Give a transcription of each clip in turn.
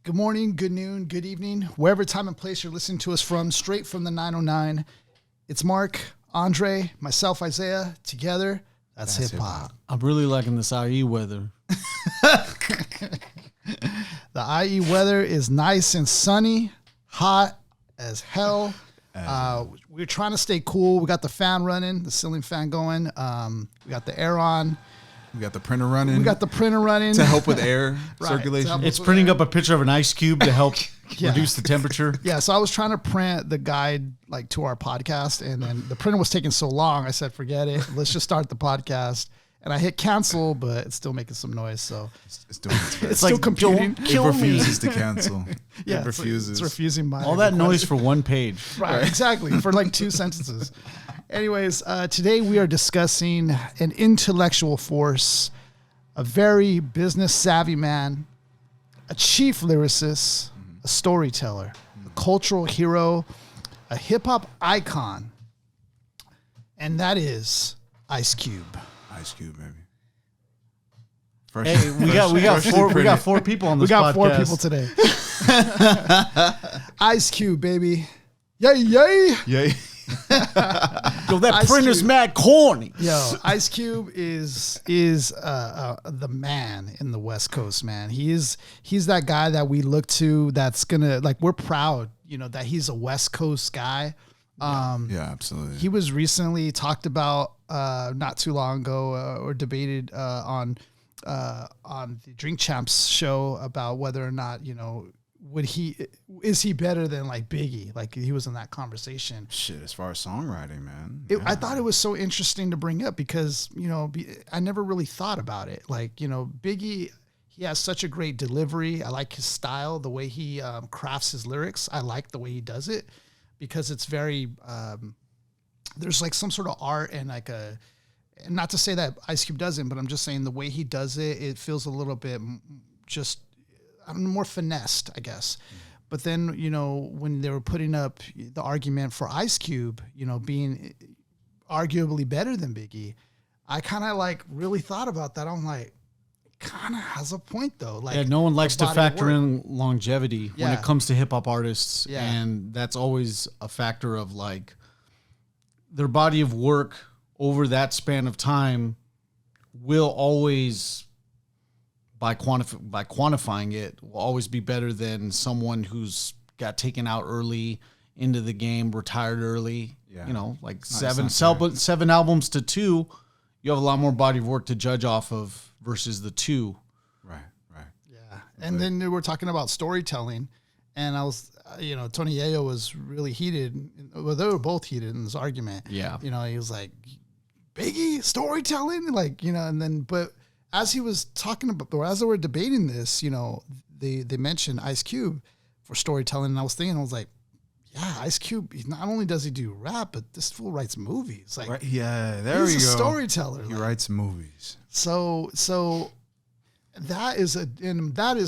Good morning, good noon, good evening, wherever time and place you're listening to us from, straight from the 909. It's Mark, Andre, myself, Isaiah, together. That's hip-hop. I'm really liking this IE weather. The IE weather is nice and sunny, hot as hell. We're trying to stay cool. We got the fan running, the ceiling fan going. We got the air on. We got the printer running. To help with air circulation. It's printing up a picture of an ice cube to help reduce the temperature. Yeah, so I was trying to print the guide like to our podcast, and then the printer was taking so long. I said, forget it. Let's just start the podcast. And I hit cancel, but it's still making some noise. So it's doing its best. It's still computing. It refuses to cancel. Yeah, it refuses. It's refusing my all that request. noise for one page. Right, exactly. For like 2 sentences. Anyways, today we are discussing an intellectual force, a very business savvy man, a chief lyricist, a storyteller, a cultural hero, a hip hop icon, and that is Ice Cube. Ice Cube, baby. Hey, we got four people on this podcast. We got 4 people today. Ice Cube, baby. Yay, yay. Yay. Yo, that printer's mad corny. Yo, Ice Cube is the man in the West Coast, man. He's that guy that we look to. That's gonna we're proud, that he's a West Coast guy. Yeah, absolutely. He was recently talked about not too long ago or debated on the Drink Champs show about whether or not is he better than like Biggie? Like he was in that conversation. Shit, as far as songwriting, man. I thought it was so interesting to bring up because, I never really thought about it. Like, Biggie, he has such a great delivery. I like his style, the way he crafts his lyrics. I like the way he does it because it's very, there's like some sort of art and like not to say that Ice Cube doesn't, but I'm just saying the way he does it, it feels a little bit just, more finessed, I guess. But then, when they were putting up the argument for Ice Cube, being arguably better than Biggie, I kind of really thought about that. I'm like, kind of has a point though. Like, no one likes to factor in longevity when it comes to hip hop artists. Yeah. And that's always a factor of their body of work over that span of time will always, by quantifying it, will always be better than someone who's got taken out early into the game, retired early. Yeah. Seven albums to 2, you have a lot more body of work to judge off of versus the 2. Right. Yeah. And then we were talking about storytelling, and I was, Tony Yayo was really heated. Well, they were both heated in this argument. Yeah. He was like, Biggie, storytelling? And then, but as he was talking about, or as they were debating this, they mentioned Ice Cube for storytelling. And I was like, yeah, Ice Cube, not only does he do rap, but this fool writes movies. Like, right, yeah, there we go. He's a storyteller. He writes movies. So that is,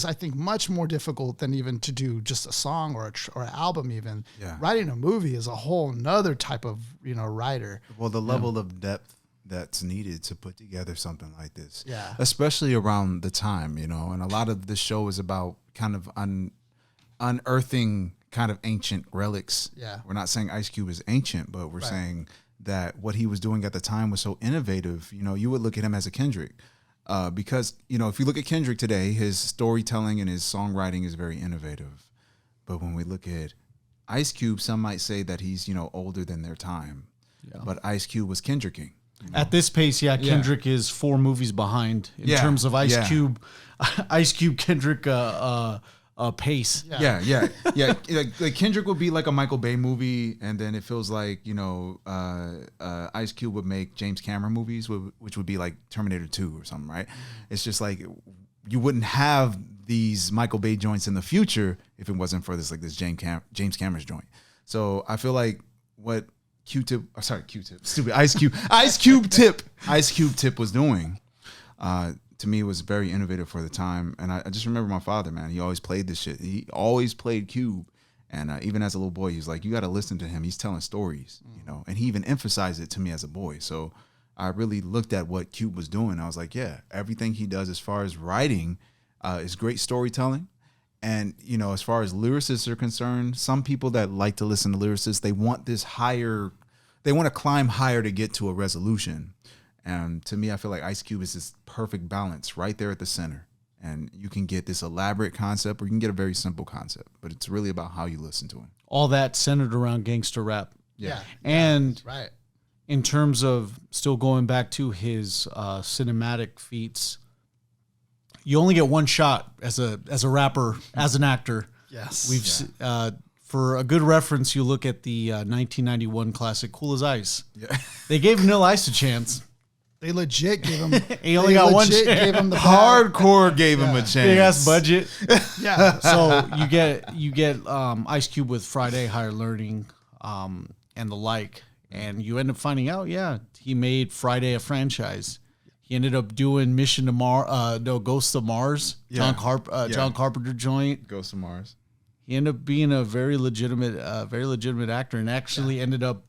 I think, much more difficult than even to do just a song or an album even. Yeah. Writing a movie is a whole nother type of, writer. Well, the level of depth that's needed to put together something like this. Yeah. Especially around the time, and a lot of the show is about kind of unearthing kind of ancient relics. Yeah. We're not saying Ice Cube is ancient, but we're saying that what he was doing at the time was so innovative. You would look at him as a Kendrick. Because, if you look at Kendrick today, his storytelling and his songwriting is very innovative. But when we look at Ice Cube, some might say that he's, older than their time. Yeah. But Ice Cube was Kendricking. At this pace, Kendrick is 4 movies behind in terms of Ice Cube, Kendrick pace. Yeah. Like Kendrick would be like a Michael Bay movie, and then it feels like Ice Cube would make James Cameron movies, which would be like Terminator 2 or something, right? It's just like you wouldn't have these Michael Bay joints in the future if it wasn't for this James Cameron's joint. So I feel like what Ice Cube Tip was doing, to me was very innovative for the time. And I just remember my father, man, he always played this shit. He always played Cube. And even as a little boy, he was like, you got to listen to him. He's telling stories, and he even emphasized it to me as a boy. So I really looked at what Cube was doing. I was like, yeah, everything he does as far as writing is great storytelling. And, you know, as far as lyricists are concerned, some people that like to listen to lyricists, they want this higher, they want to climb higher to get to a resolution. And to me, I feel like Ice Cube is this perfect balance right there at the center. And you can get this elaborate concept or you can get a very simple concept, but it's really about how you listen to him. All that centered around gangster rap. Yeah. And Right. in terms of still going back to his cinematic feats, you only get one shot as a rapper, as an actor. Yes. For a good reference, you look at the 1991 classic "Cool as Ice." Yeah. They gave Vanilla Ice a chance. They legit gave him. He only got one chance. Gave him the Hardcore gave him a chance. Big ass budget. Yeah. So you get Ice Cube with Friday, Higher Learning, and the like, and you end up finding out, he made Friday a franchise. He ended up doing Mission to Mars, Ghost of Mars, Yeah. John Carpenter joint. Ghost of Mars. He ended up being a very legitimate actor, and actually ended up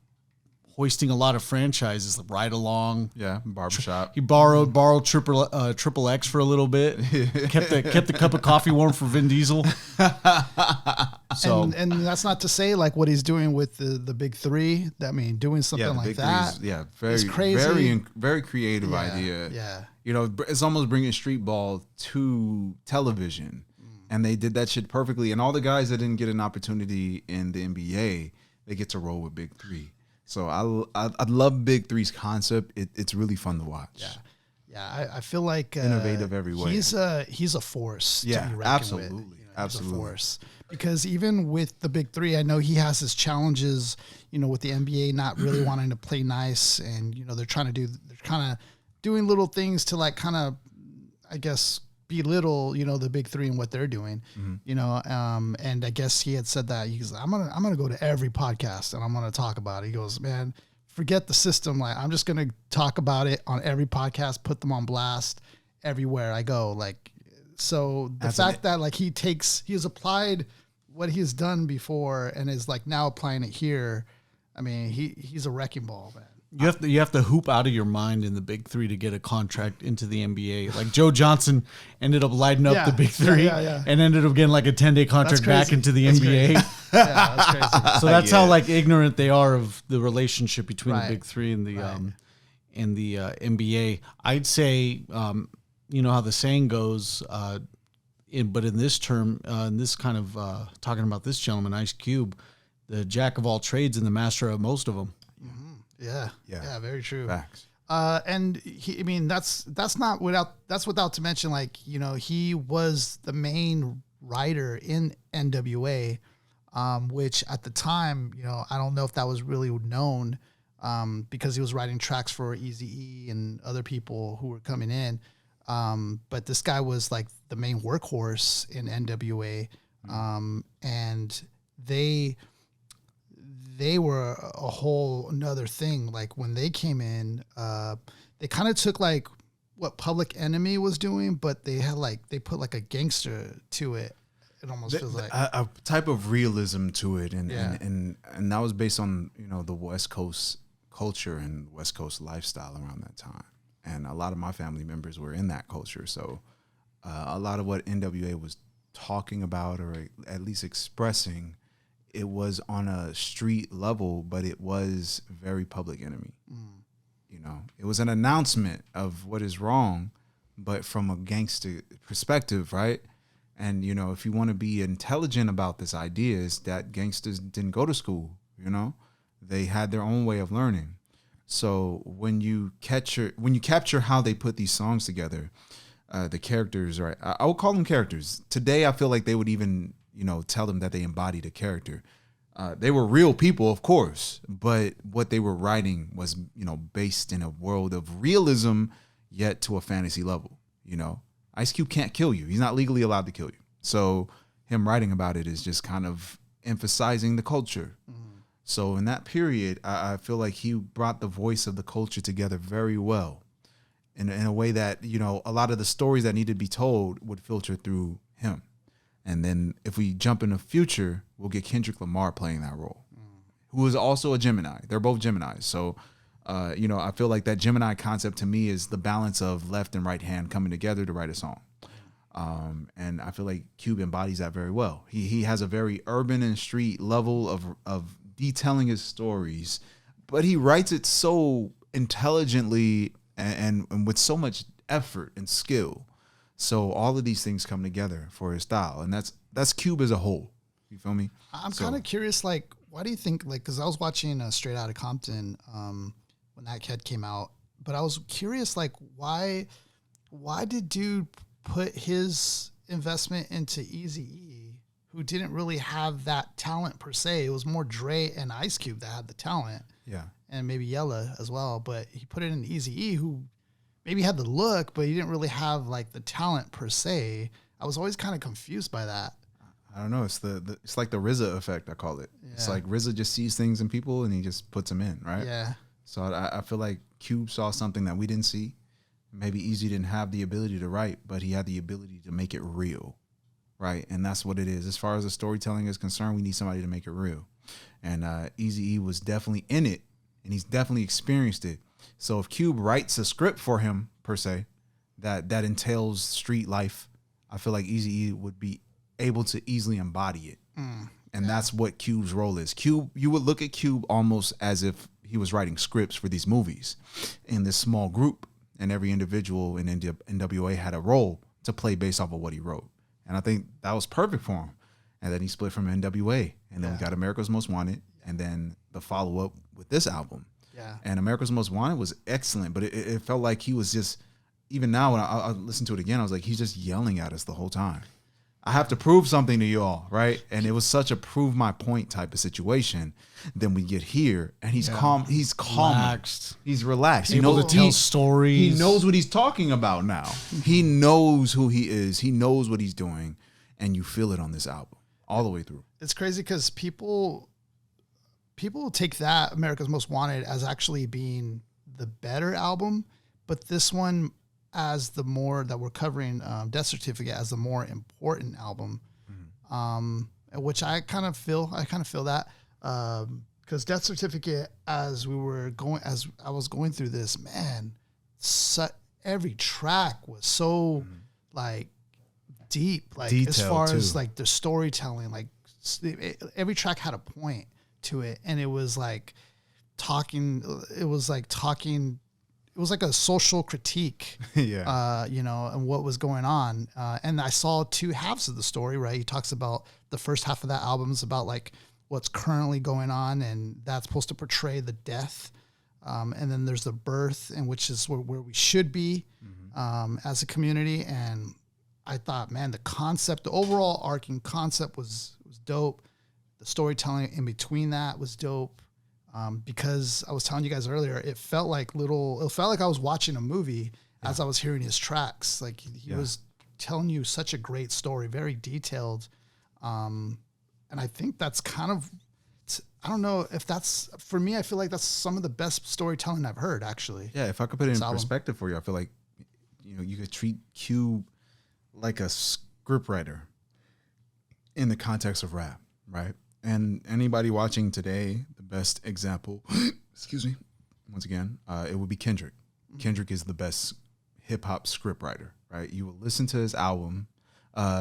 hoisting a lot of franchises, like Ride Along. Yeah, Barbershop. He borrowed Triple X for a little bit. kept the cup of coffee warm for Vin Diesel. So and that's not to say like what he's doing with the big three. I mean, doing something the like big that. threes, very, is crazy. very creative Yeah, idea. yeah. You know, it's almost bringing street ball to television, and they did that shit perfectly. And all the guys that didn't get an opportunity in the NBA, they get to roll with Big Three. So I love Big Three's concept. It's really fun to watch. Yeah. Yeah, I feel like Innovative every way. He's a force. Yeah, to be reckoned absolutely. with. Absolutely. He's a force. Because even with the big three, I know he has his challenges. You know, with the NBA not really wanting to play nice, and you know they're kind of doing little things to like kind of, I guess, belittle the big three and what they're doing. You know, and I guess he had said that he's I'm gonna go to every podcast and I'm gonna talk about it. He goes, man, forget the system. Like, I'm just going to talk about it on every podcast, put them on blast everywhere I go. Like, so the fact that like he has applied what he has done before and is like now applying it here. I mean, he's a wrecking ball, man. you have to hoop out of your mind in the Big Three to get a contract into the NBA. Like Joe Johnson ended up lighting up the Big Three and ended up getting like a 10-day contract back into the NBA. Yeah, that's crazy. So that's how like ignorant they are of the relationship between the Big Three and the NBA. I'd say, you know how the saying goes, but in this term, in this kind of talking about this gentleman, Ice Cube, the jack of all trades and the master of most of them. Yeah, very true. Facts. And I mean, that's without to mention, like, you know, he was the main writer in NWA, which at the time, you know, I don't know if that was really known, because he was writing tracks for Eazy-E and other people who were coming in. But this guy was like the main workhorse in NWA. And they were a whole another thing. Like when they came in, they kind of took like what Public Enemy was doing, but they put like a gangster to it. It almost feels like a type of realism to it, and that was based on, you know, the West Coast culture and West Coast lifestyle around that time. And a lot of my family members were in that culture, so a lot of what NWA was talking about, or at least expressing, it was on a street level, but it was very Public Enemy. You know, it was an announcement of what is wrong, but from a gangster perspective, right? And, you know, if you want to be intelligent about this idea, is that gangsters didn't go to school, you know? They had their own way of learning. So when you capture how they put these songs together, the characters, right? I would call them characters. Today, I feel like they would even, you know, tell them that they embodied a character. They were real people, of course, but what they were writing was, you know, based in a world of realism, yet to a fantasy level. You know, Ice Cube can't kill you. He's not legally allowed to kill you. So him writing about it is just kind of emphasizing the culture. So in that period, I feel like he brought the voice of the culture together very well, in a way that, you know, a lot of the stories that needed to be told would filter through him. And then if we jump in the future, we'll get Kendrick Lamar playing that role, who is also a Gemini. They're both Geminis. So, you know, I feel like that Gemini concept to me is the balance of left and right hand coming together to write a song. And I feel like Cube embodies that very well. He has a very urban and street level of detailing his stories, but he writes it so intelligently and with so much effort and skill. So all of these things come together for his style, and that's Cube as a whole. You feel me? I'm kind of curious, like, why do you think, like, because I was watching Straight Outta Compton when that kid came out, but I was curious, like, why did dude put his investment into Eazy-E, who didn't really have that talent per se? It was more Dre and Ice Cube that had the talent. Yeah. And maybe Yella as well, but he put it in Eazy-E, who maybe had the look, but he didn't really have like the talent per se. I was always kind of confused by that. I don't know. It's it's like the RZA effect, I call it. Yeah. It's like RZA just sees things in people and he just puts them in, right? Yeah. So I feel like Cube saw something that we didn't see. Maybe Easy didn't have the ability to write, but he had the ability to make it real, right? And that's what it is. As far as the storytelling is concerned, we need somebody to make it real. And Eazy-E was definitely in it, and he's definitely experienced it. So if Cube writes a script for him, per se, that entails street life, I feel like Eazy-E would be able to easily embody it. And that's what Cube's role is. Cube, you would look at Cube almost as if he was writing scripts for these movies in this small group, and every individual in NWA had a role to play based off of what he wrote. And I think that was perfect for him. And then he split from NWA, and then we got America's Most Wanted, and then the follow-up with this album. Yeah. And America's Most Wanted was excellent, but it felt like he was just, even now when I listened to it again, I was like, he's just yelling at us the whole time. I have to prove something to you all, right? And it was such a prove my point type of situation. Then we get here, and he's calm. He's calm. Relaxed. He's relaxed. Able to tell stories. He knows what he's talking about now. He knows who he is. He knows what he's doing, and you feel it on this album all the way through. It's crazy because people take that America's Most Wanted as actually being the better album, but this one as the more that we're covering, Death Certificate as the more important album, which I kind of feel that because Death Certificate, as I was going through this, man, every track was so like deep, like Detailed, as far too. as like the storytelling, like every track had a point to it, and it was like a social critique, and what was going on. And I saw two halves of the story, right? He talks about the first half of that album is about like what's currently going on, and that's supposed to portray the death. And then there's the birth, and which is where we should be as a community. And I thought, man, the overall arcing concept was dope. The storytelling in between that was dope. Because I was telling you guys earlier, it felt like I was watching a movie as I was hearing his tracks. Like he was telling you such a great story, very detailed. And I think that's kind of, I don't know if that's, for me, I feel like that's some of the best storytelling I've heard, actually. Yeah, if I could put it in perspective for you, I feel like, you could treat Cube like a scriptwriter in the context of rap, right? And anybody watching today, the best example, excuse me, once again, it would be Kendrick. Kendrick is the best hip hop scriptwriter, right? You will listen to his album.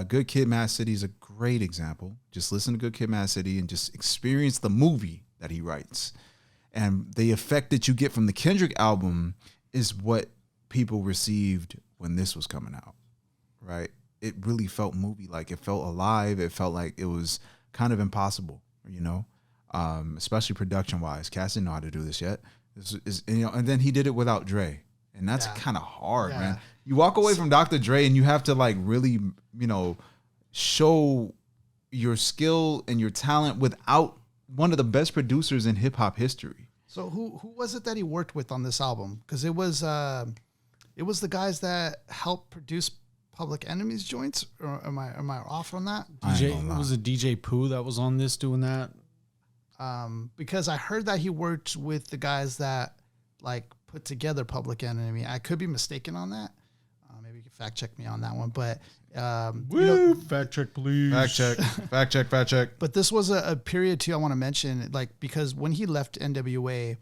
Good Kid, Mad City is a great example. Just listen to Good Kid, Mad City and just experience the movie that he writes. And the effect that you get from the Kendrick album is what people received when this was coming out, right? It really felt movie-like. It felt alive. It felt like it was kind of impossible, especially production-wise. Cass didn't know how to do this yet. This is, and then he did it without Dre, and that's kind of hard, man. You walk away from Dr. Dre, and you have to like really, show your skill and your talent without one of the best producers in hip hop history. So who was it that he worked with on this album? Because it was the guys that helped produce Public Enemy's joints, or am I off on that? Was it DJ Pooh that was on this doing that? Because I heard that he worked with the guys that like put together Public Enemy. I could be mistaken on that. Maybe you can fact check me on that one. But fact check, please. Fact check. But this was a period too I want to mention, like, because when he left NWA,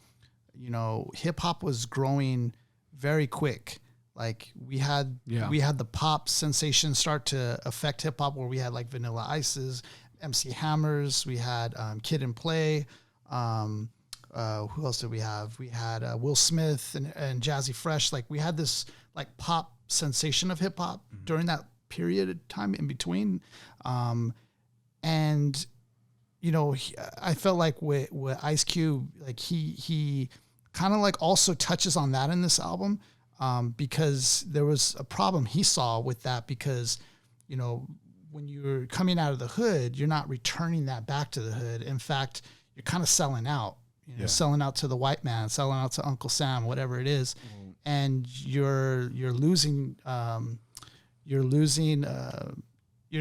hip hop was growing very quick. Like we had the pop sensation start to affect hip hop, where we had like Vanilla Ices, MC Hammers, we had Kid and Play. Who else did we have? We had Will Smith and Jazzy Fresh. Like we had this like pop sensation of hip hop during that period of time in between. And you know, I felt like with Ice Cube, like he kind of like also touches on that in this album. Because there was a problem he saw with that, because, you know, when you're coming out of the hood, you're not returning that back to the hood. In fact, you're kind of selling out, selling out to the white man, selling out to Uncle Sam, whatever it is. And you're losing, you're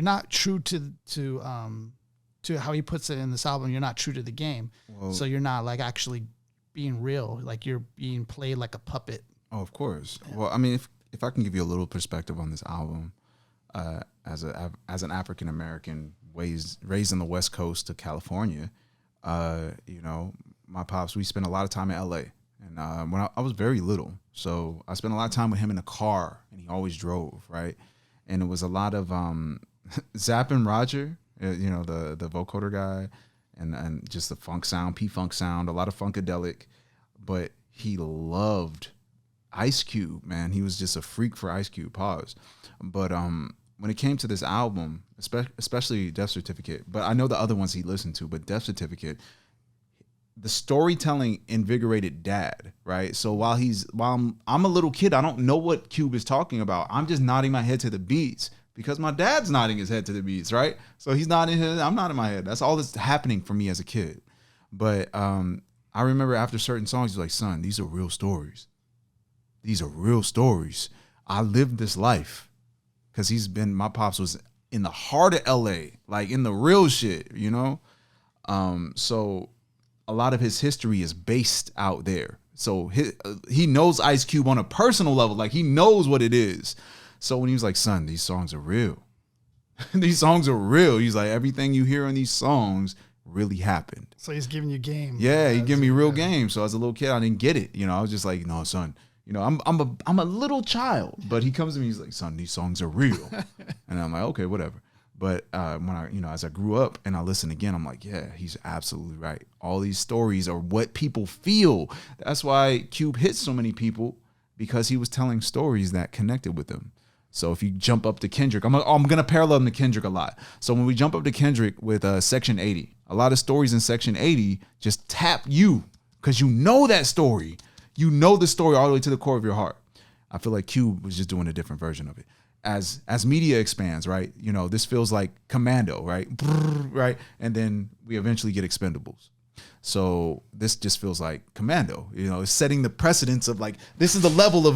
not true to how he puts it in this album. You're not true to the game. Whoa. So you're not like actually being real. Like you're being played like a puppet. Oh, of course. Yeah. Well, I mean, if I can give you a little perspective on this album, as an African American raised in the West Coast of California, you know, my pops, we spent a lot of time in LA, and when I was very little, so I spent a lot of time with him in the car, and he always drove, right? And it was a lot of Zapp and Roger, you know, the vocoder guy, and just the funk sound, P-funk sound, a lot of funkadelic, but he loved Ice Cube, man. He was just a freak for Ice Cube, pause. But when it came to this album, especially Death Certificate, but I know the other ones he listened to, but Death Certificate, the storytelling invigorated Dad, right? So while I'm a little kid, I don't know what Cube is talking about. I'm just nodding my head to the beats because my dad's nodding his head to the beats, right? So he's nodding his head, I'm nodding my head. That's all that's happening for me as a kid. But I remember after certain songs, he's like, son, these are real stories. These are real stories. I lived this life, because my pops was in the heart of LA, like in the real shit, you know? So a lot of his history is based out there. So he knows Ice Cube on a personal level, like he knows what it is. So when he was like, son, these songs are real. These songs are real. He's like, everything you hear in these songs really happened. So he's giving you game. Yeah, he gave me real game. So as a little kid, I didn't get it. You know, I was just like, no, son. You know, I'm a little child, but he comes to me, he's like, son, these songs are real. And I'm like, okay, whatever. But when as I grew up and I listened again, I'm like, yeah, he's absolutely right. All these stories are what people feel. That's why Cube hit so many people, because he was telling stories that connected with them. So if you jump up to Kendrick, I'm going to parallel him to Kendrick a lot. So when we jump up to Kendrick with Section 80, a lot of stories in Section 80 just tap you, because you know that story. You know the story all the way to the core of your heart. I feel like Cube was just doing a different version of it. As media expands, right? You know, this feels like Commando, right? Right? And then we eventually get Expendables. So this just feels like Commando. You know, it's setting the precedence of like, this is the level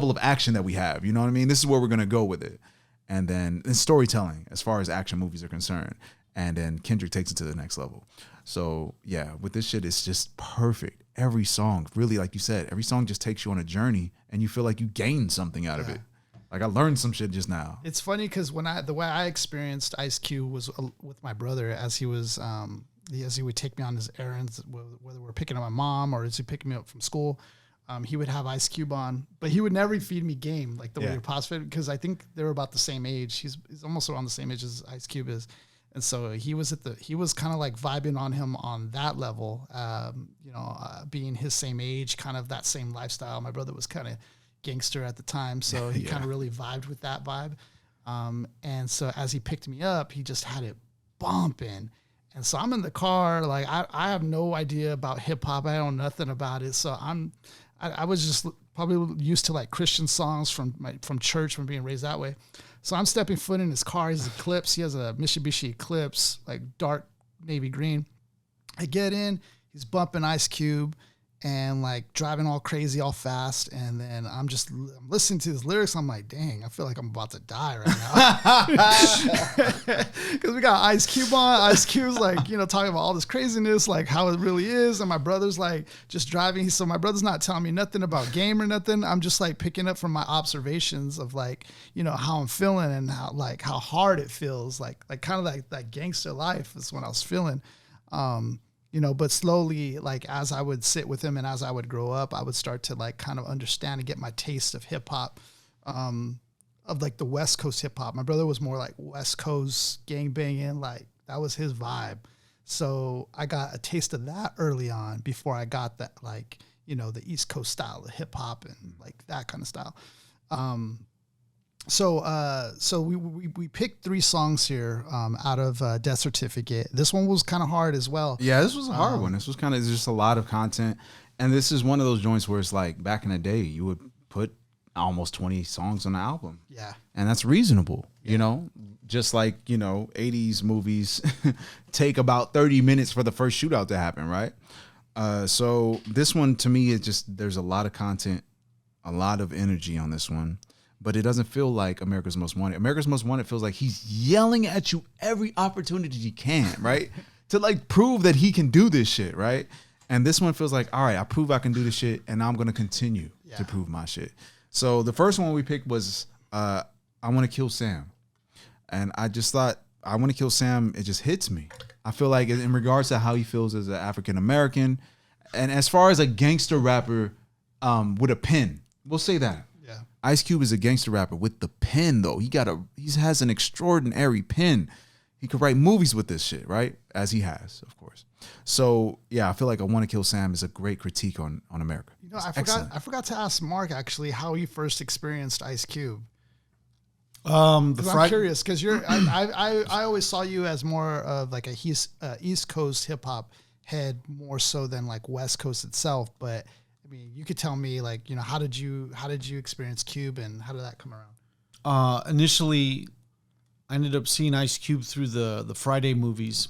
of action that we have. You know what I mean? This is where we're gonna go with it. And then storytelling, as far as action movies are concerned. And then Kendrick takes it to the next level. So yeah, with this shit, it's just perfect. Every song, really, like you said, every song just takes you on a journey, and you feel like you gained something out of it. Like I learned some shit just now. It's funny because the way I experienced Ice Cube was with my brother, as he would take me on his errands, whether we're picking up my mom or as he picking me up from school. He would have Ice Cube on, but he would never feed me game like the way your pops fed, because I think they were about the same age. He's almost around the same age as Ice Cube is. And so he was kind of like vibing on him on that level, being his same age, kind of that same lifestyle. My brother was kind of gangster at the time, so he kind of really vibed with that vibe. And so as he picked me up, he just had it bumping. And so I'm in the car, like I have no idea about hip hop. I don't know nothing about it. So I was just probably used to like Christian songs from church, from being raised that way. So I'm stepping foot in his car. He's Eclipse. He has a Mitsubishi Eclipse, like dark navy green. I get in, he's bumping Ice Cube and like driving all crazy, all fast. And then I'm listening to his lyrics. I'm like, dang, I feel like I'm about to die right now. Because we got Ice Cube on. Ice Cube's like, talking about all this craziness, like how it really is. And my brother's like just driving. So my brother's not telling me nothing about game or nothing. I'm just like picking up from my observations of like, how I'm feeling and how hard it feels. Like kind of like that gangster life is what I was feeling. But slowly, like as I would sit with him and as I would grow up, I would start to like kind of understand and get my taste of hip hop, of like the West Coast hip hop. My brother was more like West Coast gang banging, like that was his vibe. So I got a taste of that early on before I got that, like, the East Coast style of hip hop and like that kind of style. So we picked 3 songs here out of Death Certificate. This one was kind of hard as well. Yeah, this was a hard one. This was kind of just a lot of content. And this is one of those joints where it's like back in the day, you would put almost 20 songs on the album. Yeah. And that's reasonable, just like, 80s movies take about 30 minutes for the first shootout to happen, right? So this one to me is just, there's a lot of content, a lot of energy on this one. But it doesn't feel like America's Most Wanted. America's Most Wanted feels like he's yelling at you every opportunity he can, right? To like prove that he can do this shit, right? And this one feels like, all right, I prove I can do this shit, and now I'm gonna continue to prove my shit. So the first one we picked was I Want to Kill Sam. And I just thought, I Want to Kill Sam, it just hits me. I feel like in regards to how he feels as an African American, and as far as a gangster rapper with a pen, we'll say that. Ice Cube is a gangster rapper with the pen, though. He has an extraordinary pen. He could write movies with this shit, right? As he has, of course. So yeah, I feel like I Want to Kill Sam is a great critique on America. I forgot to ask Mark actually how he first experienced Ice Cube. I'm curious because I always saw you as more of like a East Coast hip hop head more so than like West Coast itself, but. I mean, you could tell me, like, how did you experience Cube and how did that come around? Initially, I ended up seeing Ice Cube through the Friday movies,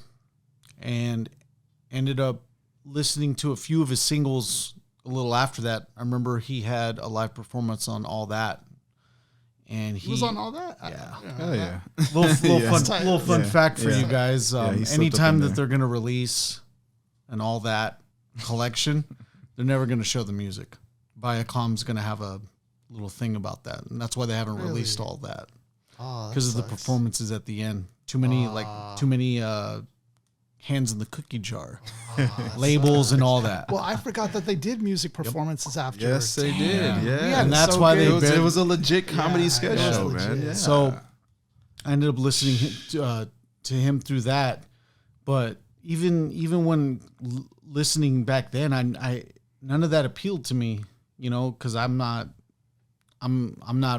and ended up listening to a few of his singles a little after that. I remember he had a live performance on All That, and he was on All That. Yeah, hell yeah. Little fun fact for you guys. Anytime that there. they're gonna release an All That collection. They're never going to show the music. Viacom's going to have a little thing about that, and that's why they haven't released All That, because of the performances at the end. Too many hands in the cookie jar, labels and all that. Well, I forgot that they did music performances after. Yes, they did. Yeah, and that's why it was a legit comedy sketch show, man. Yeah. So I ended up listening to him through that, but even when listening back then, I none of that appealed to me, because I'm not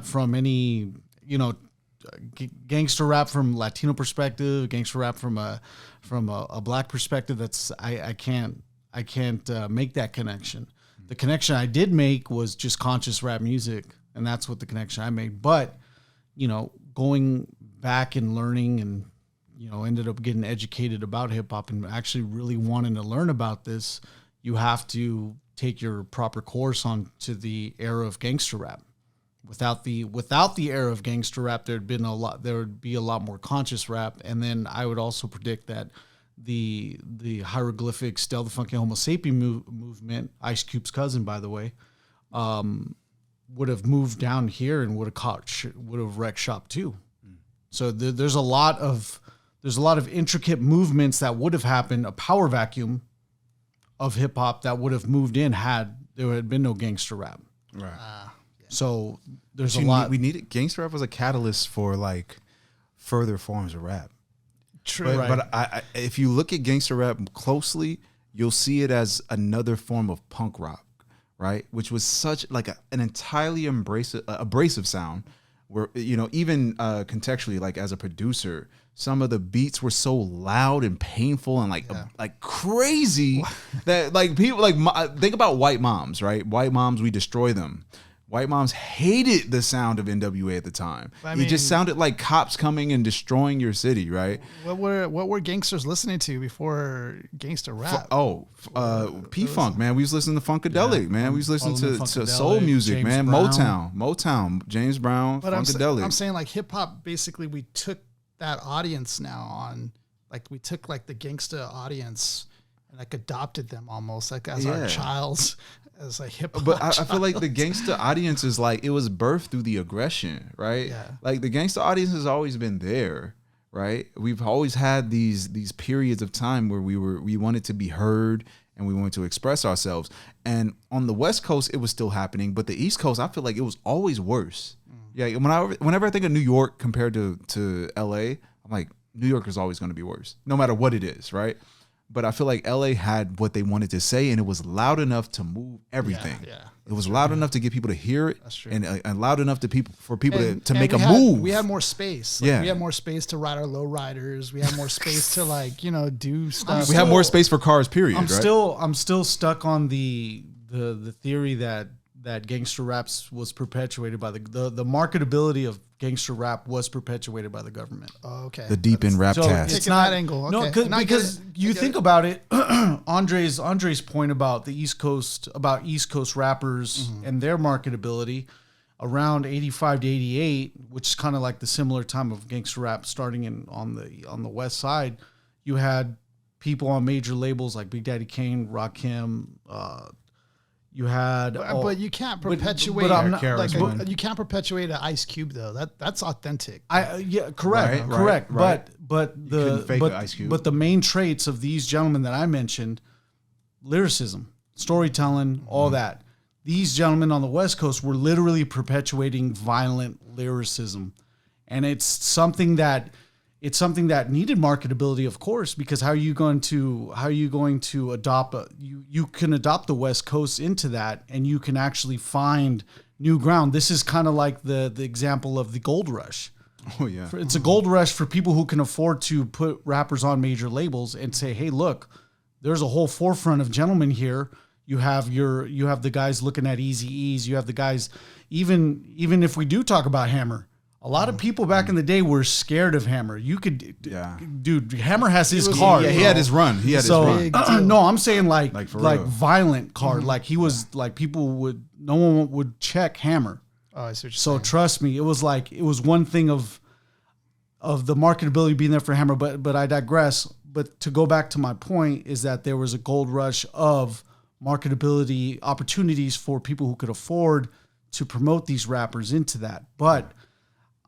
from any, gangster rap from Latino perspective, gangster rap from a black perspective. That's I can't make that connection. The connection I did make was just conscious rap music, and that's what the connection I made. But going back and learning and ended up getting educated about hip hop and actually really wanting to learn about this, you have to take your proper course on to the era of gangster rap. Without the era of gangster rap, there would be a lot more conscious rap. And then I would also predict that the hieroglyphics, Del the Funky Homo Sapien movement, Ice Cube's cousin, by the way, would have moved down here and would have wrecked shop too. So there's a lot of intricate movements that would have happened, a power vacuum of hip hop that would have moved in had there had been no gangster rap. Right. So there's a lot. We needed gangster rap was a catalyst for like further forms of rap. True. But I, if you look at gangster rap closely, you'll see it as another form of punk rock, right? Which was such like an entirely abrasive sound where, even contextually, like as a producer, some of the beats were so loud and painful and like crazy that like people think about White Moms, right? White Moms, we destroy them. White Moms hated the sound of NWA at the time. It just sounded like cops coming and destroying your city, right? What were gangsters listening to before gangster rap? P-Funk, man. We was listening to Funkadelic, man. We was listening to soul music, James man. Brown. Motown, James Brown, But Funkadelic. I'm saying like hip hop, basically we took that audience now on, like we took like the gangsta audience and like adopted them almost like as our childs. As a hip hop, but I feel like the gangsta audience is like it was birthed through the aggression, right? Yeah. Like the gangsta audience has always been there, right? We've always had these periods of time where we wanted to be heard and we wanted to express ourselves. And on the West Coast, it was still happening, but the East Coast, I feel like it was always worse. Yeah, whenever I think of New York compared to LA, I'm like, New York is always going to be worse, no matter what it is, right? But I feel like LA had what they wanted to say, and it was loud enough to move everything. Yeah, it was loud enough to get people to hear it, and loud enough for people to make a we move. We had more space. We had more space to ride our low riders. We had more space to do stuff. We have more space for cars. Period. I'm still stuck on the theory that gangster raps was perpetuated by the marketability of gangster rap was perpetuated by the government. Oh, okay. The deep in rap cast. Taking that angle. Okay. No, because you think about it, Andre's point about the East Coast rappers and their marketability around 85 to 88, which is kind of like the similar time of gangster rap starting on the West Side. You had people on major labels like Big Daddy Kane, Rakim, you had, but you can't perpetuate. You can't perpetuate an Ice Cube though. That's authentic. Correct. Right. But the main traits of these gentlemen that I mentioned, lyricism, storytelling, all that. These gentlemen on the West Coast were literally perpetuating violent lyricism, and it's something that needed marketability, of course, because how are you going to adopt you can adopt the West Coast into that, and you can actually find new ground. This is kind of like the example of the gold rush. Oh yeah. It's a gold rush for people who can afford to put rappers on major labels and say, hey, look, there's a whole forefront of gentlemen here. You have the guys looking at Eazy-E's, you have the guys, even if we do talk about Hammer. A lot of people back in the day were scared of Hammer. Dude, Hammer has his card. Yeah, he had his run. No, I'm saying like violent card. Like he was no one would check Hammer. Oh, I see what you're so saying. trust me, it was one thing of the marketability being there for Hammer, but I digress. But to go back to my point is that there was a gold rush of marketability opportunities for people who could afford to promote these rappers into that. But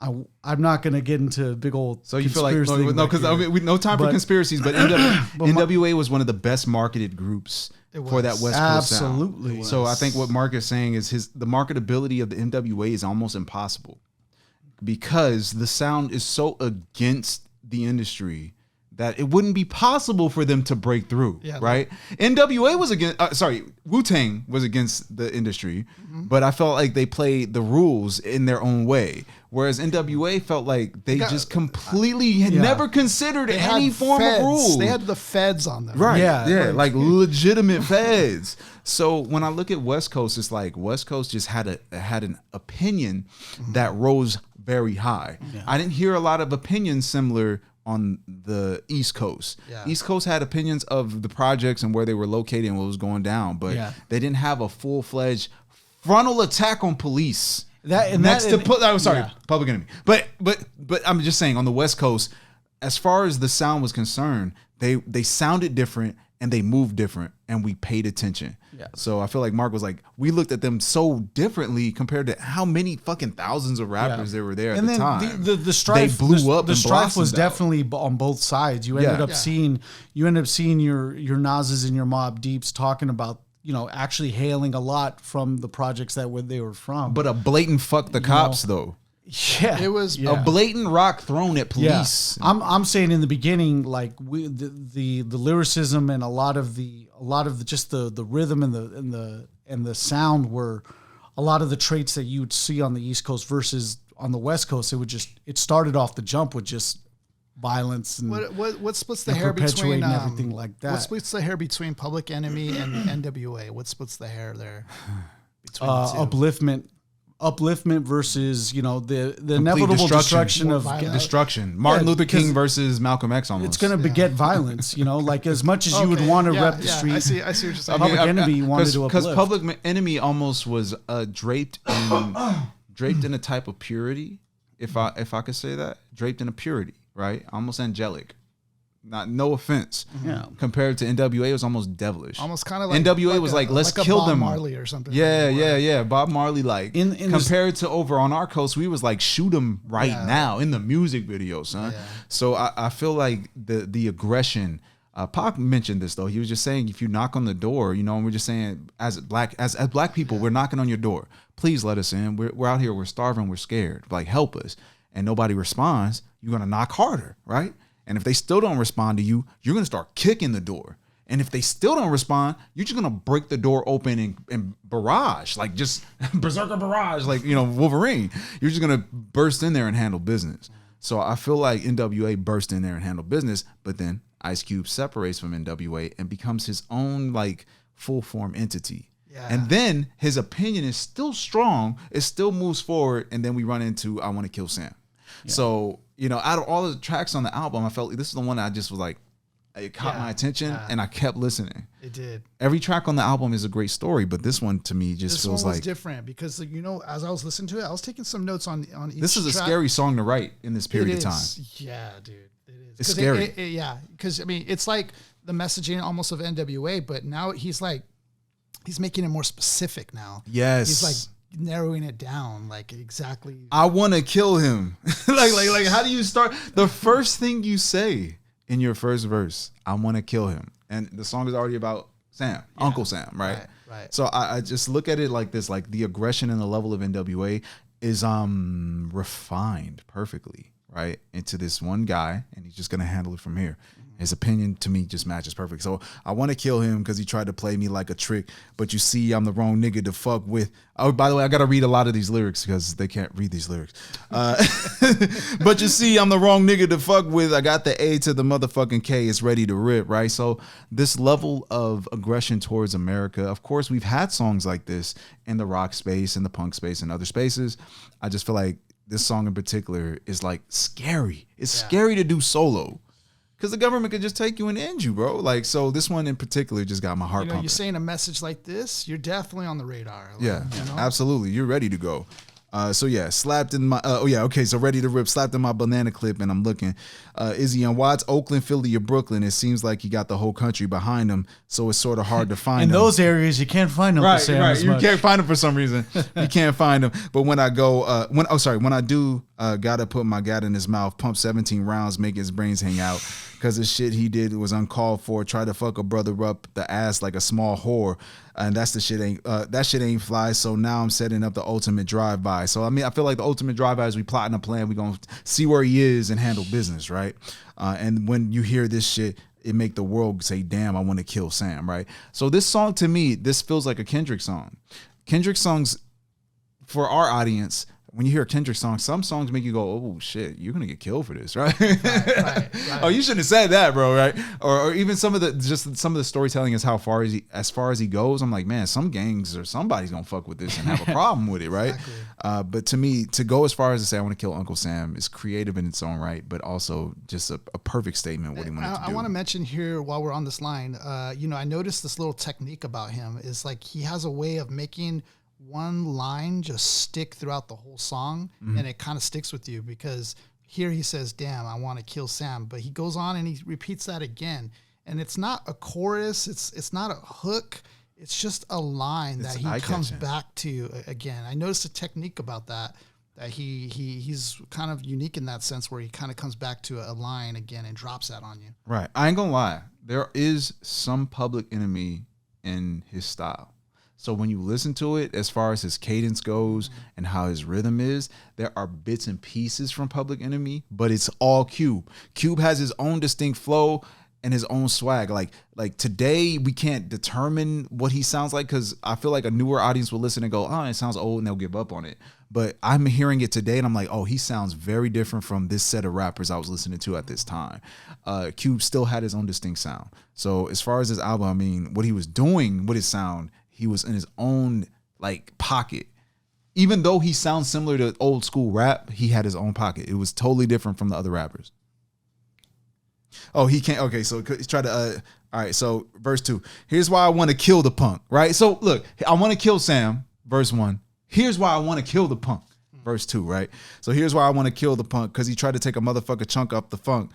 I'm not going to get into big old. So you feel like because no time for conspiracies, but NWA was one of the best marketed groups for that West Coast sound. Absolutely. So I think what Mark is saying is the marketability of the NWA is almost impossible because the sound is so against the industry that it wouldn't be possible for them to break through, right? NWA was against, Wu-Tang was against the industry, but I felt like they played the rules in their own way. Whereas NWA felt like they just completely had never considered any form of rules. They had the feds on them. Right. Yeah. Like legitimate feds. So when I look at West Coast, it's like West Coast just had an opinion that rose very high. Yeah. I didn't hear a lot of opinions similar on the East Coast. Yeah. East Coast had opinions of the projects and where they were located and what was going down, but they didn't have a full-fledged frontal attack on police. Public Enemy. But I'm just saying on the West Coast, as far as the sound was concerned, they sounded different and they moved different and we paid attention. Yeah. So I feel like Mark was like, we looked at them so differently compared to how many fucking thousands of rappers there were there at the time. The strife, they blew up. The strife was definitely on both sides. You ended up seeing your Nas's and your Mobb Deeps talking about, actually hailing a lot from the projects that they were from. But a blatant fuck the cops though. Yeah, it was a blatant rock thrown at police. Yeah. I'm saying in the beginning, like the lyricism and a lot of the just the rhythm and the sound were a lot of the traits that you would see on the East Coast versus on the West Coast. It started off the jump with just violence and what splits the hair between everything like that. What splits the hair between Public Enemy and NWA? What splits the hair there between the two? Upliftment versus the inevitable destruction of destruction. Martin Luther King versus Malcolm X. Almost it's going to beget violence. Like as much as you would want to rep the street. I see what you're saying. Public Enemy wanted to uplift because Public Enemy almost was draped in a type of purity. If I could say that, draped in a purity, right? Almost angelic. no offense. Yeah. Compared to NWA, it was almost devilish. Almost kind of like NWA was like, let's like kill Bob them. Marley or something. Yeah. Bob Marley, like In compared to over on our coast, we was like shoot them right now in the music video, son. Yeah. So I feel like the aggression. Pac mentioned this though. He was just saying, if you knock on the door, you know, and we're just saying as black people, we're knocking on your door. Please let us in. We're out here. We're starving. We're scared. Like, help us. And nobody responds. You're gonna knock harder, right? And if they still don't respond to you, you're gonna start kicking the door. And if they still don't respond, you're just gonna break the door open and barrage, like just berserker barrage, like, you know, Wolverine. You're just gonna burst in there and handle business. So I feel like NWA burst in there and handled business, but then Ice Cube separates from NWA and becomes his own like full form entity. Yeah. And then his opinion is still strong, it still moves forward, and then we run into I Want to Kill Sam. Yeah. So, you know, out of all the tracks on the album, I felt like this is the one that I just was like, it caught my attention and I kept listening. It did. Every track on the album is a great story, but this one to me just feels like different because, you know, as I was listening to it, I was taking some notes on each This is a track. scary song to write in this period of time. Yeah, dude. It is. It's scary. Yeah, because I mean, it's like the messaging almost of NWA, but now he's making it more specific now. Yes. He's like narrowing it down, like exactly. I want to kill him. like how do you start? The first thing you say in your first verse, I want to kill him. And the song is already about Sam, Uncle Sam, right? Right. So I just look at it like this, like the aggression and the level of NWA is refined perfectly, right? Into this one guy, and he's just gonna handle it from here. His opinion to me just matches perfect. So I want to kill him because he tried to play me like a trick. But you see, I'm the wrong nigga to fuck with. Oh, by the way, I got to read a lot of these lyrics because they can't read these lyrics. But you see, I'm the wrong nigga to fuck with. I got the A to the motherfucking K. It's ready to rip, right? So this level of aggression towards America, of course, we've had songs like this in the rock space, in the punk space, and other spaces. I just feel like this song in particular is like scary. It's scary to do solo. Because the government could just take you and end you, bro. Like, so this one in particular just got my heart pumping. You're saying a message like this, you're definitely on the radar. Like, yeah, you know? Absolutely. You're ready to go. So yeah, slapped in my, so ready to rip, slapped in my banana clip, and I'm looking. Is he on Watts, Oakland, Philly, or Brooklyn? It seems like he got the whole country behind him, so it's sort of hard to find in him. those areas, you can't find him. Right. You can't find him for some reason. You can't find him. But when I go, when I do, gotta put my gat in his mouth, pump 17 rounds, make his brains hang out. Because the shit he did was uncalled for. Try to fuck a brother up the ass like a small whore, and that shit ain't fly. So now I'm setting up the ultimate drive-by. So I mean, I feel like the ultimate drive-by is we plotting a plan. We gonna see where he is and handle business, right? And when you hear this shit, it make the world say, "Damn, I want to kill Sam," right? So this song to me, this feels like a Kendrick song. Kendrick songs for our audience. When you hear a Kendrick song, some songs make you go, "Oh shit, you're gonna get killed for this," right? Right. Oh, you shouldn't have said that, bro, right? Or even some of the storytelling is as far as he goes. I'm like, man, some gangs or somebody's gonna fuck with this and have a problem with it, right? Exactly. But to me, to go as far as to say I want to kill Uncle Sam is creative in its own right, but also just a perfect statement what he wanted to do. I want to mention here while we're on this line, I noticed this little technique about him is like he has a way of making one line just stick throughout the whole song, and it kind of sticks with you because here he says, "Damn, I want to kill Sam," but he goes on and he repeats that again, and it's not a chorus, it's not a hook, it's just a line that he comes back to again. I noticed a technique about that he's kind of unique in that sense where he kind of comes back to a line again and drops that on you. Right. I ain't gonna lie, there is some Public Enemy in his style. So when you listen to it, as far as his cadence goes and how his rhythm is, there are bits and pieces from Public Enemy, but it's all Cube. Cube has his own distinct flow and his own swag. Like today, we can't determine what he sounds like because I feel like a newer audience will listen and go, "Oh, it sounds old," and they'll give up on it. But I'm hearing it today, and I'm like, "Oh, he sounds very different from this set of rappers I was listening to at this time." Cube still had his own distinct sound. So as far as his album, I mean, what he was doing with his sound, he was in his own like pocket. Even though he sounds similar to old school rap, he had his own pocket. It was totally different from the other rappers. Oh, he can't. Okay, so he's trying to. All right, so verse 2. Here's why I want to kill the punk. Right. So look, I want to kill Sam. Verse 1. Here's why I want to kill the punk. Verse 2. Right. So here's why I want to kill the punk because he tried to take a motherfucker chunk up the funk.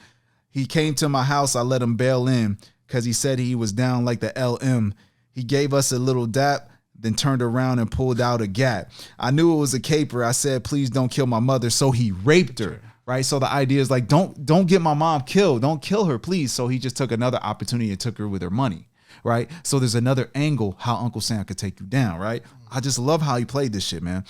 He came to my house, I let him bail in, because he said he was down like the LM. He gave us a little dap, then turned around and pulled out a gat. I knew it was a caper. I said, please don't kill my mother. So he raped her, right? So the idea is like, don't get my mom killed. Don't kill her, please. So he just took another opportunity and took her with her money, right? So there's another angle how Uncle Sam could take you down, right? I just love how he played this shit, man.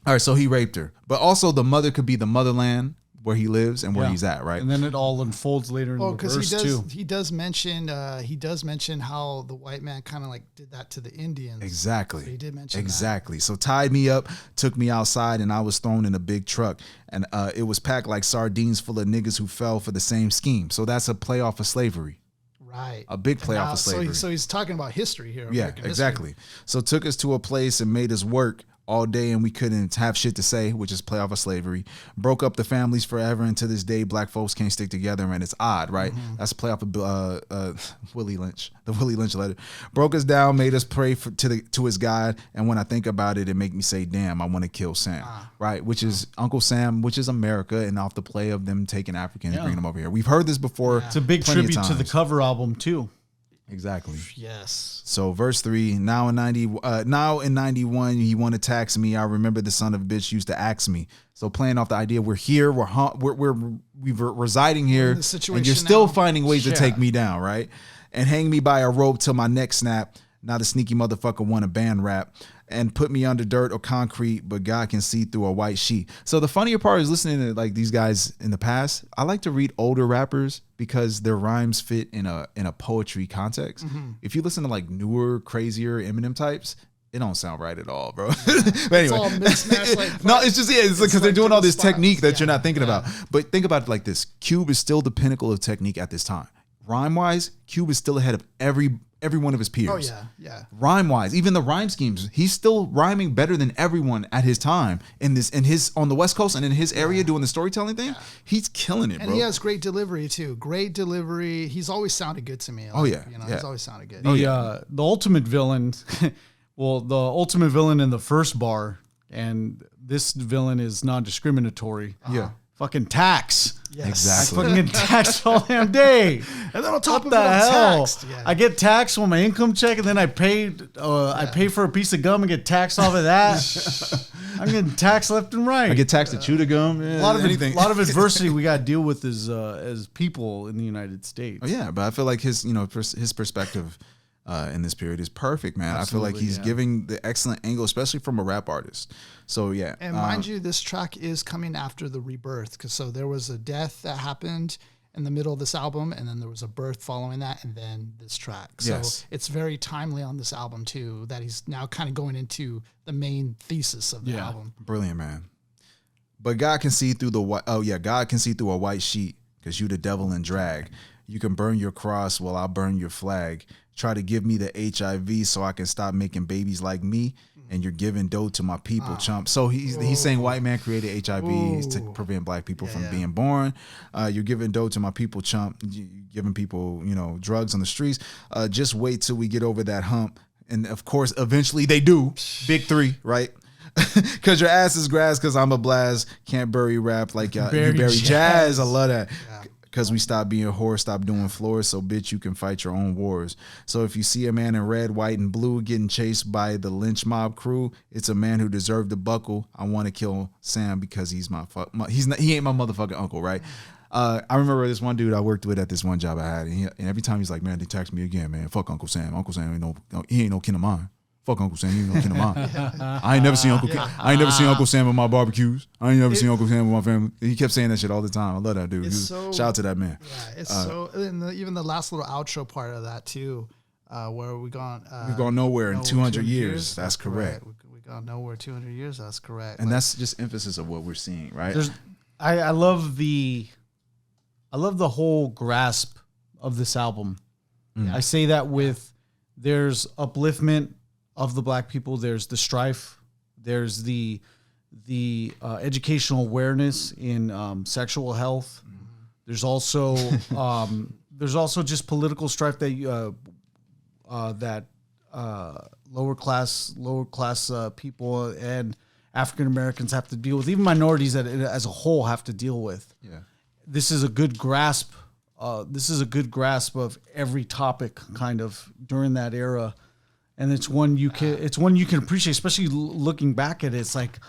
All right, so he raped her. But also the mother could be the motherland where he lives and where he's at, right? And then it all unfolds later in the verse too. He does mention how the white man kind of like did that to the Indians. Exactly. So he did mention exactly. So tied me up, took me outside, and I was thrown in a big truck, and it was packed like sardines full of niggas who fell for the same scheme. So that's a play off of slavery. Right. A big play off of slavery. So he's talking about history here. Yeah, American exactly. history. So took us to a place and made us work all day, and we couldn't have shit to say, which is play off of slavery. Broke up the families forever, and to this day, black folks can't stick together, and it's odd, right? That's a play off of Willie Lynch, the Willie Lynch letter. Broke us down, made us pray to his God, and when I think about it, it make me say, damn, I want to kill Sam, right? Which is Uncle Sam, which is America, and off the play of them taking Africans and bringing them over here. We've heard this before. It's a big tribute to the cover album too. Exactly. Yes. So verse 3, now in 91, he want to tax me. I remember the son of a bitch used to ask me. So playing off the idea, we're here, we're residing here, and you're still finding ways to take me down, right? And hang me by a rope till my neck snap. Now the sneaky motherfucker want a band rap and put me under dirt or concrete, but God can see through a white sheet. So the funnier part is listening to like these guys in the past. I like to read older rappers because their rhymes fit in a poetry context. If you listen to like newer, crazier Eminem types, it don't sound right at all, bro. But anyway, it's all mismatched, like, no, it's just it's because they're doing all this spots. technique that you're not thinking about. But think about it like this: Cube is still the pinnacle of technique at this time. Rhyme wise, Cube is still ahead of every one of his peers. Oh yeah. Rhyme wise, even the rhyme schemes, he's still rhyming better than everyone at his time in his on the West Coast and in his area doing the storytelling thing. He's killing it, bro. And he has great delivery too. Great delivery. He's always sounded good to me. He's always sounded good. The ultimate villain, well, the ultimate villain in the first bar, and this villain is non-discriminatory. Fucking tax. Yes. Exactly. I fucking get taxed all damn day. And then on top What of it, the I'm hell? taxed. Yeah. I get taxed on my income check, and then I pay for a piece of gum and get taxed off of that. I'm getting taxed left and right. I get taxed to chew the gum. a lot of adversity we got to deal with as people in the United States. Oh yeah, but I feel like his perspective in this period is perfect, man. Absolutely, I feel like he's giving the excellent angle, especially from a rap artist. So yeah, And mind you, this track is coming after the rebirth, because so there was a death that happened in the middle of this album, and then there was a birth following that, and then this track. So it's very timely on this album too, that he's now kind of going into the main thesis of the album. Brilliant, man. But God can see through God can see through a white sheet, because you the devil in drag. You can burn your cross while I burn your flag. Try to give me the HIV so I can stop making babies like me. And you're giving dough to my people, chump. So he's saying white man created HIV to prevent black people from being born. You're giving dough to my people, chump. You're giving people, drugs on the streets. Just wait till we get over that hump. And of course, eventually they do. Big three, right? Because your ass is grass, because I'm a blast. Can't bury rap like you bury jazz. I love that. Because we stopped being whores, stop doing floors, so bitch, you can fight your own wars. So if you see a man in red, white, and blue getting chased by the lynch mob crew, it's a man who deserved to buckle. I want to kill Sam because he ain't my motherfucking uncle, right? I remember this one dude I worked with at this one job I had, and every time he's like, man, they text me again, man, fuck Uncle Sam. Uncle Sam he ain't no kin of mine. Fuck Uncle Sam, you ain't no kin of mine. I ain't never seen Uncle Sam at my barbecues. I ain't never seen Uncle Sam with my family. He kept saying that shit all the time. I love that dude. Shout out to that man. Yeah, it's even the last little outro part of that too, where we've gone nowhere in 200 years. That's correct. We gone nowhere 200 years. That's correct. And that's just emphasis of what we're seeing, right? I love the whole grasp of this album. I say that with there's upliftment of the black people, there's the strife, there's the educational awareness in sexual health. There's also just political strife that lower class people and African Americans have to deal with, even minorities that as a whole have to deal with. Yeah. this is a good grasp. This is a good grasp of every topic kind of during that era. And it's one you can appreciate, especially looking back at it. It's like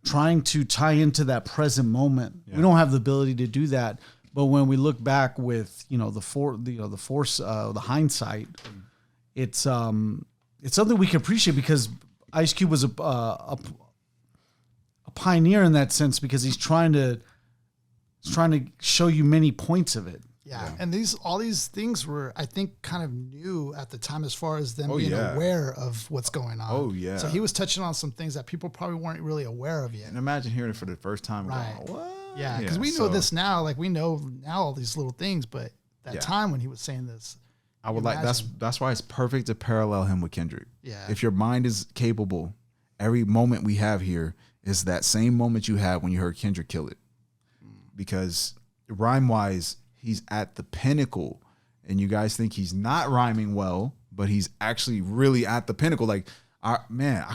trying to tie into that present moment. Yeah. We don't have the ability to do that. But when we look back with, the hindsight, it's something we can appreciate because Ice Cube was a pioneer in that sense because he's trying to show you many points of it. Yeah. And all these things were, I think, kind of new at the time as far as them being aware of what's going on. Oh, yeah. So he was touching on some things that people probably weren't really aware of yet. And imagine hearing it for the first time. Right. Going, what? Yeah, because we know this now. Like, we know now all these little things, but that time when he was saying this, I would like, that's why it's perfect to parallel him with Kendrick. Yeah. If your mind is capable, every moment we have here is that same moment you had when you heard Kendrick kill it. Because rhyme-wise, he's at the pinnacle, and you guys think he's not rhyming well, but he's actually really at the pinnacle. Like, I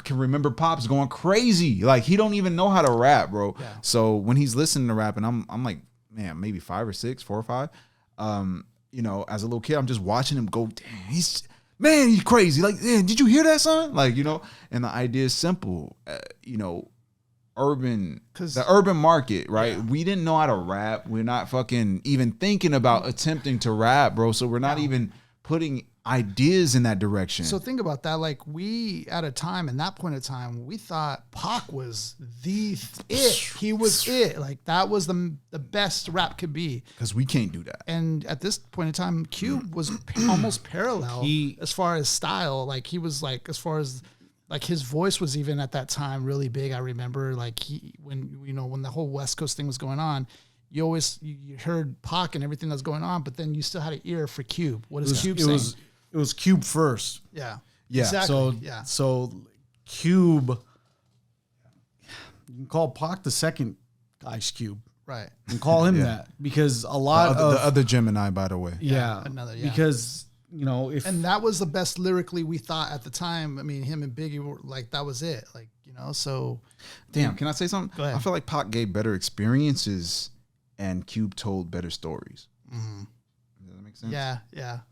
can remember Pops going crazy. Like, he don't even know how to rap, bro. Yeah. So when he's listening to rap, and I'm like, man, maybe 4 or 5. As a little kid, I'm just watching him go, damn, he's crazy. Like, damn, did you hear that, son? Like, and the idea is simple. The urban market, right? Yeah. We didn't know how to rap. We're not fucking even thinking about attempting to rap, bro. So we're not even putting ideas in that direction. So think about that. Like, we, at a time, in that point in time, we thought Pac was it. He was it. Like, that was the best rap could be. Because we can't do that. And at this point in time, Cube was almost parallel as far as style. Like, he was like, as far as like his voice was even at that time really big. I remember like when the whole West Coast thing was going on, you heard Pac and everything that was going on, but then you still had an ear for Cube. What is Cube saying? It was Cube first. Yeah. Yeah. Exactly. So Cube, you can call Pac the second Ice Cube. Right. You can call him that because a lot of the other Gemini, by the way. Yeah. Because and that was the best lyrically we thought at the time. I mean, him and Biggie were like, that was it. Like, so. Damn, can I say something? Go ahead. I feel like Pac gave better experiences and Cube told better stories. Mm-hmm. Does that make sense? Yeah.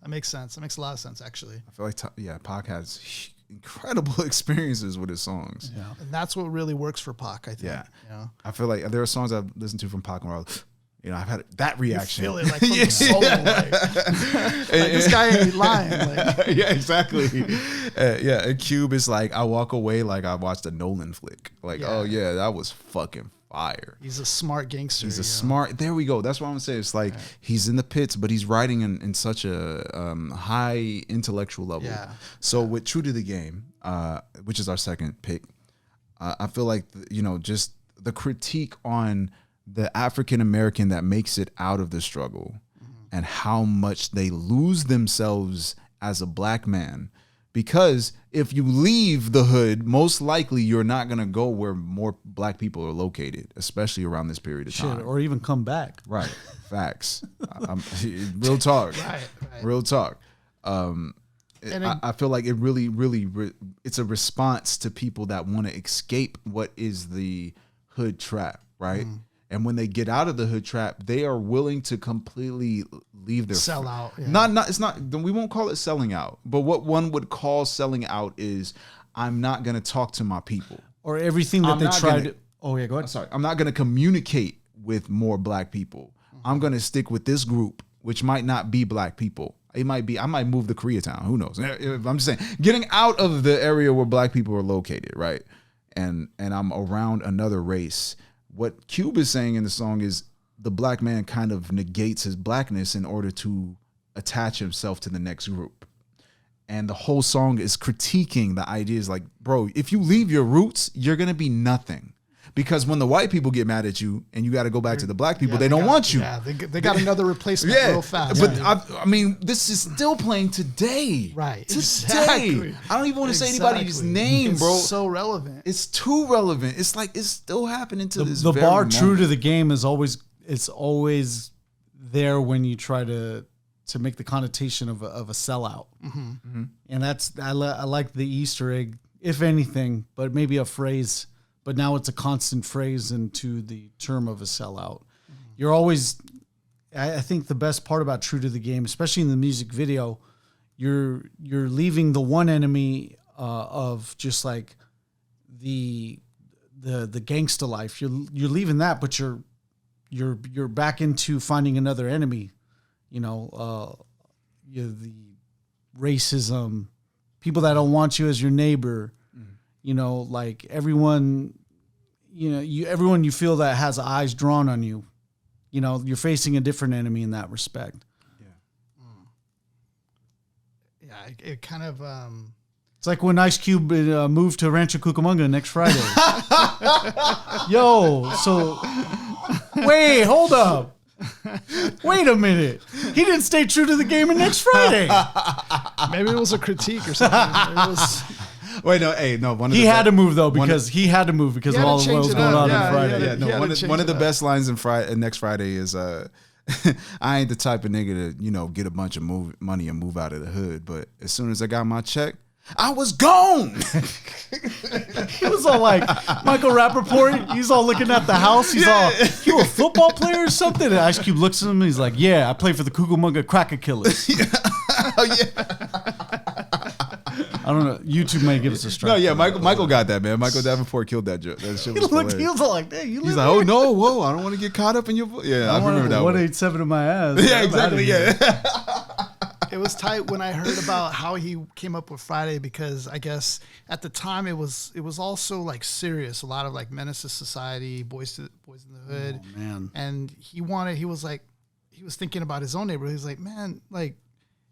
That makes sense. That makes a lot of sense, actually. I feel like, Pac has incredible experiences with his songs. Yeah. And that's what really works for Pac, I think. Yeah. I feel like there are songs I've listened to from Pac where I've had that reaction. You feel it like from the soul. Like this guy ain't lying. Like. Yeah, exactly. And Cube is like, I walk away like I watched a Nolan flick. Like, oh yeah, that was fucking fire. He's a smart gangster. He's a smart. There we go. That's what I'm gonna say. It's like he's in the pits, but he's writing in such a high intellectual level. Yeah. So with True to the Game, which is our second pick, I feel like just the critique on the African American that makes it out of the struggle and how much they lose themselves as a black man. Because if you leave the hood, most likely you're not going to go where more black people are located, especially around this period of time. Or even come back. Right. Facts. Real talk. Right. Real talk. I feel like it really, it's a response to people that want to escape what is the hood trap, right? And when they get out of the hood trap, they are willing to completely leave their sell out. Yeah. It's not. We won't call it selling out, but what one would call selling out is I'm not going to talk to my people or everything that they tried. Oh yeah, go ahead. Sorry, I'm not going to communicate with more black people. I'm going to stick with this group, which might not be black people. It might be. I might move to Koreatown. Who knows? I'm just saying, getting out of the area where black people are located, right? And I'm around another race. What Cube is saying in the song is the black man kind of negates his blackness in order to attach himself to the next group. And the whole song is critiquing the ideas like, bro, if you leave your roots, you're going to be nothing. Because when the white people get mad at you and you got to go back to the black people, they don't want you. Yeah, they got another replacement real fast. But I mean, this is still playing today. Right. Today. Exactly. I don't even want to say anybody's name, bro. It's so relevant. It's too relevant. It's like it's still happening to this The very bar moment. True to the Game is always there when you try to make the connotation of a sellout. And that's I like the Easter egg, if anything, but maybe a phrase. But now it's a constant phrase into the term of a sellout. You're always I think the best part about True to the Game, especially in the music video, you're leaving the one enemy of just like the gangsta life. You're leaving that, but you're back into finding another enemy. The racism, people that don't want you as your neighbor. Like everyone, everyone you feel that has eyes drawn on you. You're facing a different enemy in that respect. Yeah, it kind of. It's like when Ice Cube moved to Rancho Cucamonga next Friday. Yo, so wait, hold up. Wait a minute. He didn't stay true to the game in next Friday. Maybe it was a critique or something. It was. Wait, no, hey, no. He had to move though because of all of what was going on on Friday. One of the best lines in next Friday is, "I ain't the type of nigga to get a bunch of money and move out of the hood, but as soon as I got my check, I was gone." He was all like Michael Rappaport. He's all looking at the house. He's all, "You a football player or something?" And Ice Cube looks at him and he's like, "Yeah, I play for the Cucamonga Cracker Killers." Oh yeah. I don't know. YouTube might give us a strike. No, yeah, Michael got that, man. Michael Davenport killed that joke. That shit was hilarious. He was all like, "Hey, you live He's like, "Oh no, whoa, I don't want to get caught up in your." Yeah, I remember that. 187 in my ass. Yeah, exactly. Yeah. It was tight when I heard about how he came up with Friday, because I guess at the time it was also like serious, a lot of like Menace to Society, Boys in the Hood. Oh, man. And he was thinking about his own neighborhood. He's like, man, like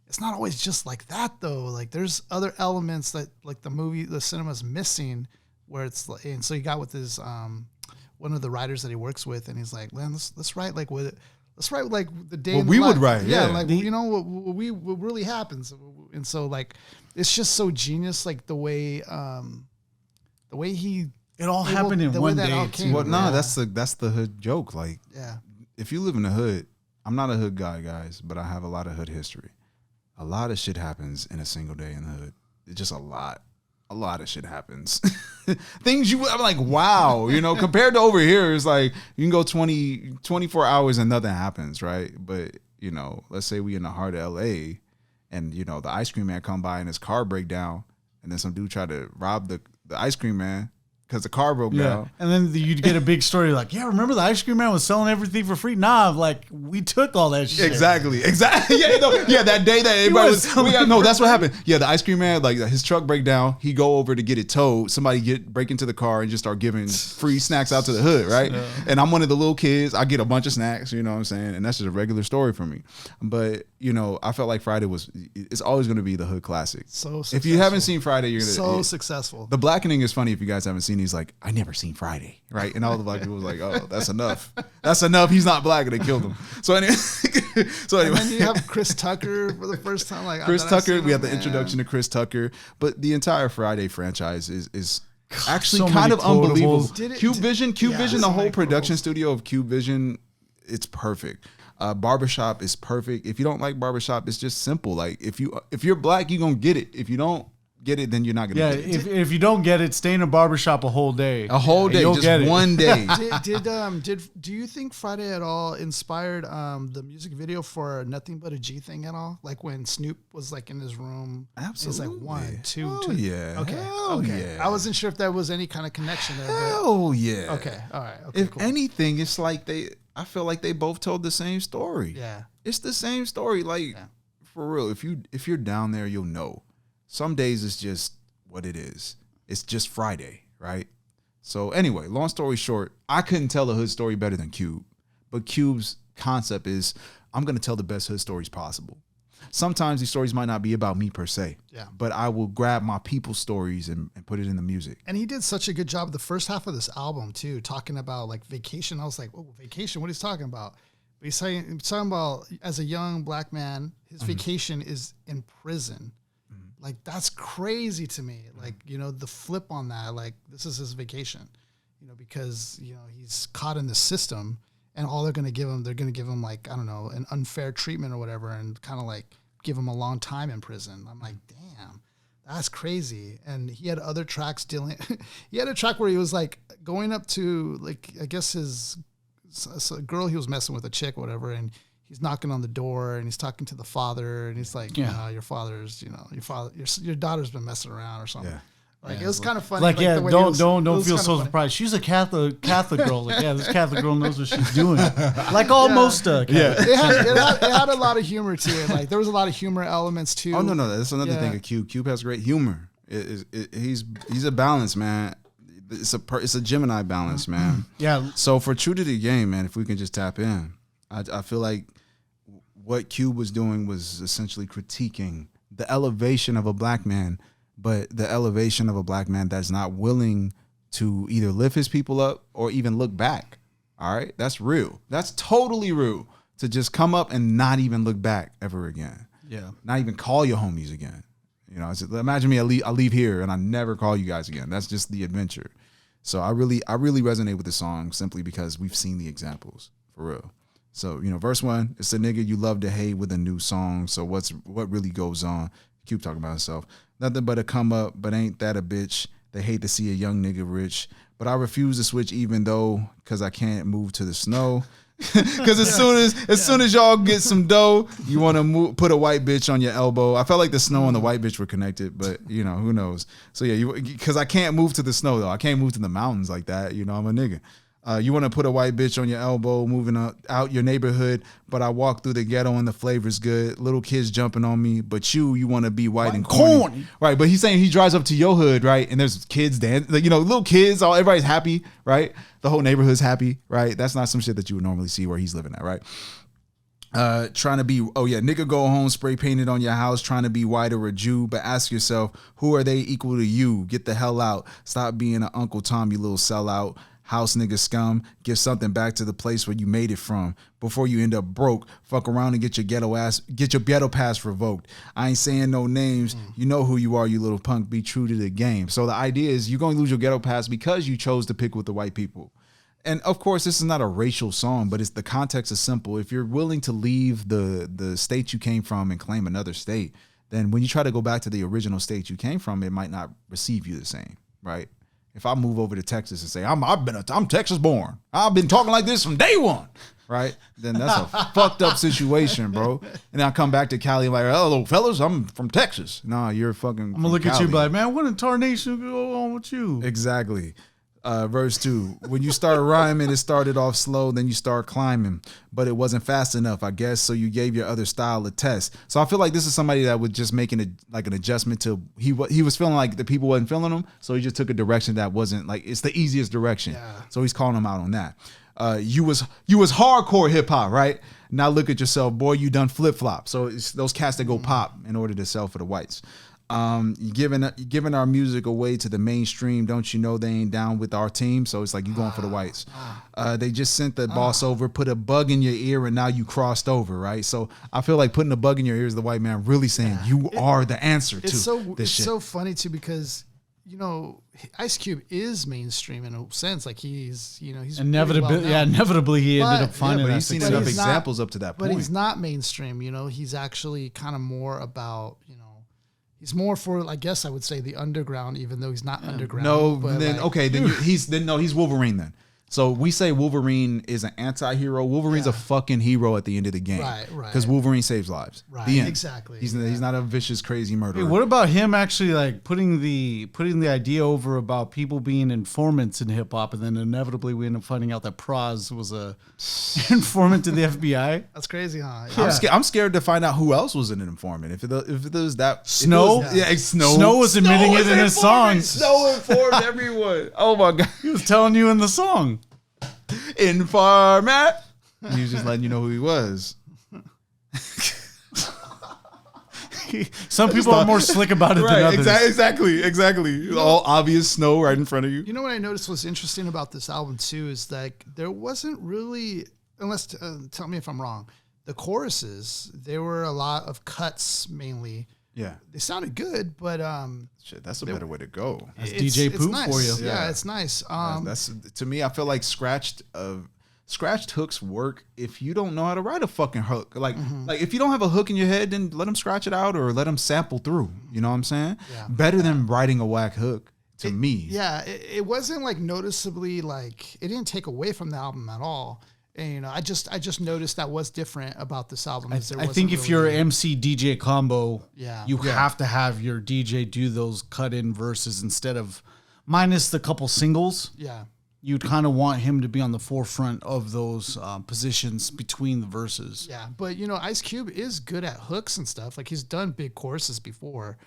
it's not always just like that though. Like there's other elements that like the cinema's missing, where it's like, and so he got with his one of the writers that he works with, and he's like, man, let's write like what. Let's write like the day what we would write, yeah. Like what really happens, and so like it's just so genius, like the way he it all happened in one day. Well, no, that's the hood joke. Like, yeah, if you live in the hood, I'm not a hood guy, guys, but I have a lot of hood history. A lot of shit happens in a single day in the hood. It's just a lot of shit happens. Things I'm like, wow, compared to over here, it's like you can go 24 hours and nothing happens, right? But, let's say we in the heart of LA and, the ice cream man come by and his car break down, and then some dude try to rob the ice cream man because the car broke down. And then you'd get a big story like, yeah, remember the ice cream man was selling everything for free? Nah, like we took all that shit. Exactly. Yeah, that day that everybody that's what happened. Yeah, the ice cream man, like his truck break down, he go over to get it towed. Somebody break into the car and just start giving free snacks out to the hood, right? Yeah. And I'm one of the little kids. I get a bunch of snacks, you know what I'm saying? And that's just a regular story for me. But, I felt like Friday it's always going to be the hood classic. So successful. If you haven't seen Friday, you're going to... successful. The blackening is funny if you guys haven't seen. He's like, I never seen Friday, right? And all the black people was like, oh, that's enough. That's enough. He's not black, and they killed him. So anyway, and then you have Chris Tucker for the first time. Like Chris Tucker, we have the introduction to Chris Tucker, but the entire Friday franchise is actually kind of unbelievable. Cube Vision, the whole production studio of Cube Vision, it's perfect. Barbershop is perfect. If you don't like Barbershop, it's just simple. Like if you're black, you're gonna get it. If you don't get it, then you're not gonna get it. If you don't get it, stay in a barbershop a whole day. Just one day. Do you think Friday at all inspired the music video for Nothing But a G Thing at all? Like when Snoop was like in his room. Absolutely. It's like 1, 2, 2. Yeah. Okay. I wasn't sure if there was any kind of connection there. Hell yeah. Okay. All right. Okay. If anything, it's like I feel like they both told the same story. Yeah. It's the same story. Like for real, if you're down there, you'll know. Some days it's just what it is. It's just Friday, right? So anyway, long story short, I couldn't tell a hood story better than Cube. But Cube's concept is I'm going to tell the best hood stories possible. Sometimes these stories might not be about me per se. Yeah. But I will grab my people's stories and put it in the music. And he did such a good job the first half of this album too, talking about like vacation. I was like, oh, vacation, what he's talking about? But he's talking about as a young black man, his vacation is in prison. Like, that's crazy to me. Like, the flip on that, like, this is his vacation, because, he's caught in the system and all they're going to give him, like, I don't know, an unfair treatment or whatever, and kind of like give him a long time in prison. I'm like, damn, that's crazy. And he had other tracks he had a track where he was like going up to, like, I guess his girl he was messing with, a chick or whatever, and he's knocking on the door and he's talking to the father and he's like, your father's, your daughter's been messing around or something. Yeah. Like it was kind of funny. Like, the way don't funny. feel so surprised. She's a Catholic girl. Like, this Catholic girl knows what she's doing. Like most Catholic. It had a lot of humor to it. Like there was a lot of humor elements too. Oh no, that's another thing. Cube has great humor. He's a balance, man. It's a Gemini balance, man. Yeah. So for True to the Game, man, if we can just tap in, I feel like what Cube was doing was essentially critiquing the elevation of a black man, but the elevation of a black man that's not willing to either lift his people up or even look back. All right, that's real. That's totally real. To just come up and not even look back ever again. Yeah. Not even call your homies again. Imagine me. I leave here and I never call you guys again. That's just the adventure. So I really resonate with the song simply because we've seen the examples for real. So verse 1, it's a nigga you love to hate with a new song. So what really goes on? Cube talking about himself. Nothing but a come up, but ain't that a bitch? They hate to see a young nigga rich, but I refuse to switch even though because I can't move to the snow. Because as soon as y'all get some dough, you want to put a white bitch on your elbow. I felt like the snow and the white bitch were connected, but who knows? So because I can't move to the snow though. I can't move to the mountains like that. I'm a nigga. You want to put a white bitch on your elbow, moving out your neighborhood, but I walk through the ghetto and the flavor's good. Little kids jumping on me, but you want to be white and corny. Right, but he's saying he drives up to your hood, right? And there's kids dancing, little kids, everybody's happy, right? The whole neighborhood's happy, right? That's not some shit that you would normally see where he's living at, right? Trying to be, nigga go home, spray painted on your house, trying to be white or a Jew, but ask yourself, who are they equal to you? Get the hell out. Stop being an Uncle Tom, you little sellout. House nigga scum, give something back to the place where you made it from before you end up broke. Fuck around and get your ghetto pass revoked. I ain't saying no names. You know who you are, you little punk. Be true to the game. So the idea is you're going to lose your ghetto pass because you chose to pick with the white people. And of course, this is not a racial song, but the context is simple. If you're willing to leave the state you came from and claim another state, then when you try to go back to the original state you came from, it might not receive you the same, right? If I move over to Texas and say I'm Texas born, I've been talking like this from day one, right? Then that's a fucked up situation, bro. And then I come back to Cali like, hello, fellas, I'm from Texas. Nah, you're fucking. I'm gonna look at you like, man, what in tarnation go on with you? Exactly. Verse 2, when you start rhyming, it started off slow, then you start climbing, but it wasn't fast enough, I guess, so you gave your other style a test. So I feel like this is somebody that was just making an adjustment to, he was feeling like the people wasn't feeling him, so he just took a direction that wasn't, like, it's the easiest direction. Yeah. So he's calling him out on that. You was hardcore hip-hop, right? Now look at yourself, boy, you done flip-flop. So it's those cats that go pop in order to sell for the whites. Giving our music away to the mainstream. Don't you know they ain't down with our team? So it's like you going for the whites. They just sent the boss over, put a bug in your ear, and now you crossed over, right? So I feel like putting a bug in your ear is the white man really saying you are the answer to this shit. It's so funny too because Ice Cube is mainstream in a sense. Like he's inevitably he ended up finding. But he's seen enough examples up to that point. But he's not mainstream. He's actually kind of more about he's more for, I guess I would say, the underground, even though he's not underground. No, then he's Wolverine then. So we say Wolverine is an anti-hero. Wolverine's a fucking hero at the end of the game. Right. Because Wolverine saves lives. Right. The end. Exactly. He's not a vicious, crazy murderer. Hey, what about him actually like putting the idea over about people being informants in hip hop, and then inevitably we end up finding out that Praz was a informant to the FBI? That's crazy, huh? Yeah. I'm scared to find out who else was an informant. If it was that Snow, Snow was admitting it in his songs. Snow informed everyone. Oh my god, he was telling you in the song. Informant. He was just letting you know who he was. Some people are more slick about it than others. Exactly. All obvious Snow right in front of you. You know what I noticed was interesting about this album too is that there wasn't really, unless tell me if I'm wrong, the choruses, there were a lot of cuts mainly. Yeah, they sounded good, but shit, that's a better way to go. That's DJ Poop nice. for you. Yeah, it's nice. That's to me. I feel like scratched hooks work if you don't know how to write a fucking hook. Like if you don't have a hook in your head, then let them scratch it out or let them sample through. You know what I'm saying? Yeah. Better than writing a whack hook to me. Yeah, it wasn't like noticeably like it didn't take away from the album at all. And I just noticed that was different about this album. I think if you're MC DJ combo, you have to have your DJ do those cut in verses instead of minus the couple singles. Yeah. You'd kind of want him to be on the forefront of those positions between the verses. Yeah, but Ice Cube is good at hooks and stuff. Like he's done big choruses before.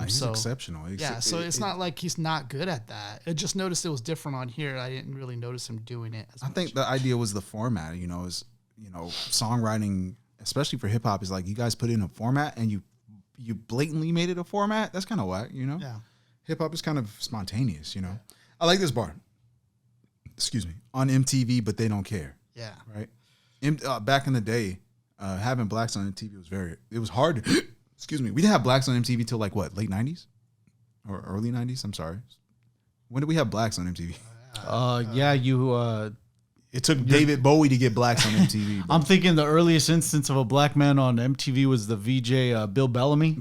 He's exceptional. So it's not like he's not good at that. I just noticed it was different on here. I didn't really notice him doing it as much. I think the idea was the format. Songwriting, especially for hip hop, is like you guys put in a format and you blatantly made it a format. That's kind of whack, Yeah. Hip hop is kind of spontaneous, I like this bar. Excuse me. On MTV, but they don't care. Yeah. Right. Back in the day, having blacks on MTV was hard. Excuse me. We didn't have blacks on MTV till like what, late 90s or early 90s? I'm sorry. When did we have blacks on MTV? It took David Bowie to get blacks on MTV. I'm thinking the earliest instance of a black man on MTV was the VJ Bill Bellamy.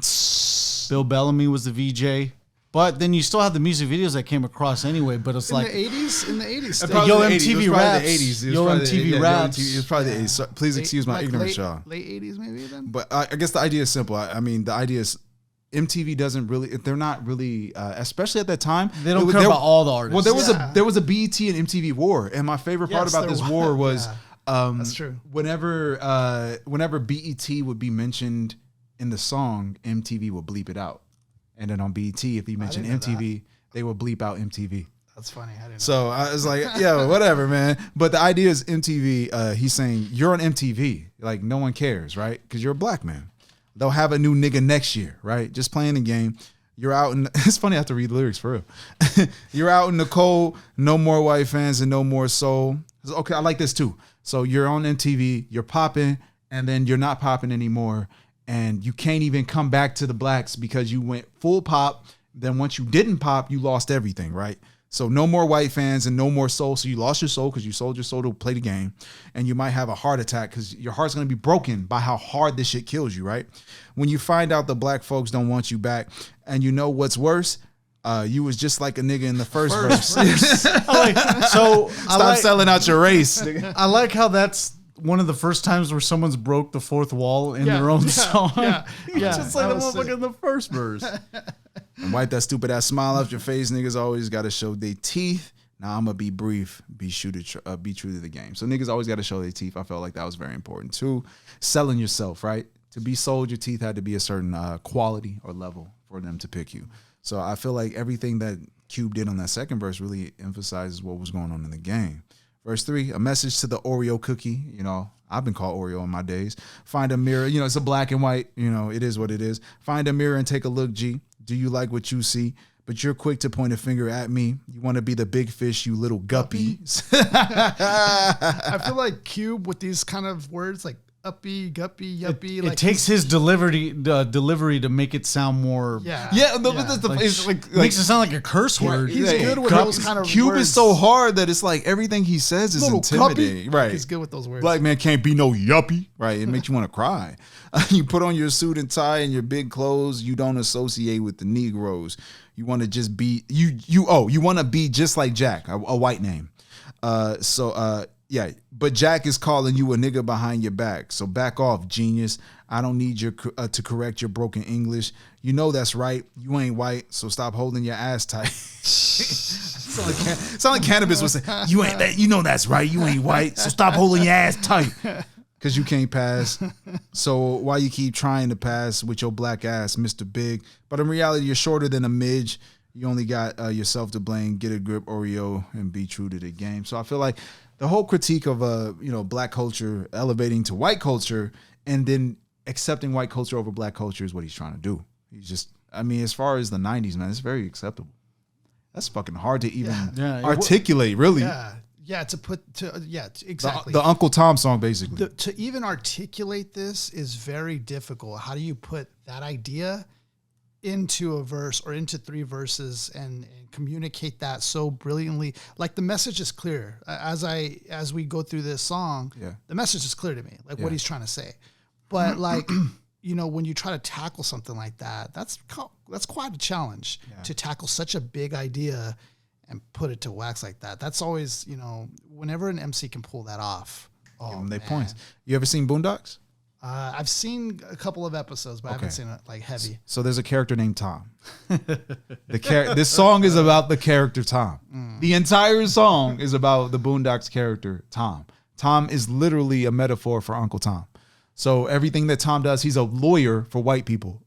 Bill Bellamy was the VJ. But then you still have the music videos that came across anyway. But it's like in the 80s. Yo MTV Raps. Yo MTV Raps. It was probably the 80s. So please excuse my ignorance, y'all. Late 80s maybe then. But I guess the idea is simple. I mean, the idea is MTV doesn't really. They're not really, especially at that time. They don't care about all the artists. Well, there was a BET and MTV war, and my favorite part about this war was that's true. Whenever BET would be mentioned in the song, MTV would bleep it out. And then on BET, if he mentioned MTV, they will bleep out MTV. That's funny. I didn't know. So I was like, yeah, whatever, man. But the idea is MTV, he's saying, you're on MTV. Like, no one cares, right? Because you're a black man. They'll have a new nigga next year, right? Just playing the game. You're out in, it's funny, I have to read the lyrics for real. You're out in the cold, no more white fans and no more soul. Okay, I like this too. So you're on MTV, you're popping, and then you're not popping anymore. And you can't even come back to the blacks because you went full pop. Then once you didn't pop, you lost everything, right? So no more white fans and no more soul. So you lost your soul because you sold your soul to play the game. And you might have a heart attack because your heart's going to be broken by how hard this shit kills you, right? When you find out the black folks don't want you back, and you know what's worse, you was just like a nigga in the first verse. Stop selling out your race. I like how that's one of the first times where someone's broke the fourth wall in their own song. Yeah. Just like the motherfucker in the first verse. And wipe that stupid ass smile off your face. Niggas always got to show their teeth. Now I'm going to be brief, be true to the game. So niggas always got to show their teeth. I felt like that was very important too. Selling yourself, right? To be sold, your teeth had to be a certain quality or level for them to pick you. So I feel like everything that Cube did on that second verse really emphasizes what was going on in the game. Verse 3, a message to the Oreo cookie. I've been called Oreo in my days. Find a mirror. It's a black and white. It is what it is. Find a mirror and take a look, G. Do you like what you see? But you're quick to point a finger at me. You want to be the big fish, you little guppy. I feel like Cube with these kind of words like uppy, guppy, yuppie. It takes his delivery to make it sound more. It's makes it sound like a curse word. He's good with those kind of Cube words. is so hard that it's like everything he says is intimidating. Guppy. Right. He's good with those words. Black man can't be no yuppie. Right. It makes you want to cry. You put on your suit and tie and your big clothes. You don't associate with the Negroes. You want to just be you want to be just like Jack, a white name. Yeah, but Jack is calling you a nigga behind your back. So back off, genius. I don't need you to correct your broken English. You know that's right. You ain't white, so stop holding your ass tight. Sound like Cannabis was saying, you ain't that. You know that's right. You ain't white, so stop holding your ass tight. Because you can't pass. So why you keep trying to pass with your black ass, Mr. Big? But in reality, you're shorter than a midge. You only got yourself to blame. Get a grip, Oreo, and be true to the game. So I feel like the whole critique of black culture elevating to white culture and then accepting white culture over black culture is what he's trying to do. He's just, as far as the 90s, man, it's very acceptable. That's fucking hard to even articulate, really. Exactly. The Uncle Tom song, basically. To even articulate this is very difficult. How do you put that idea into a verse or into three verses and communicate that so brilliantly? Like the message is clear as we go through this song. The message is clear to me, like what he's trying to say. But like when you try to tackle something like that, that's quite a challenge to tackle such a big idea and put it to wax like that. That's always, you know, whenever an MC can pull that off. Give them their points. You ever seen Boondocks? I've seen a couple of episodes, but I haven't seen it like heavy. So there's a character named Tom. This song is about the character Tom. The entire song is about the Boondocks character Tom. Tom is literally a metaphor for Uncle Tom. So everything that Tom does, he's a lawyer for white people.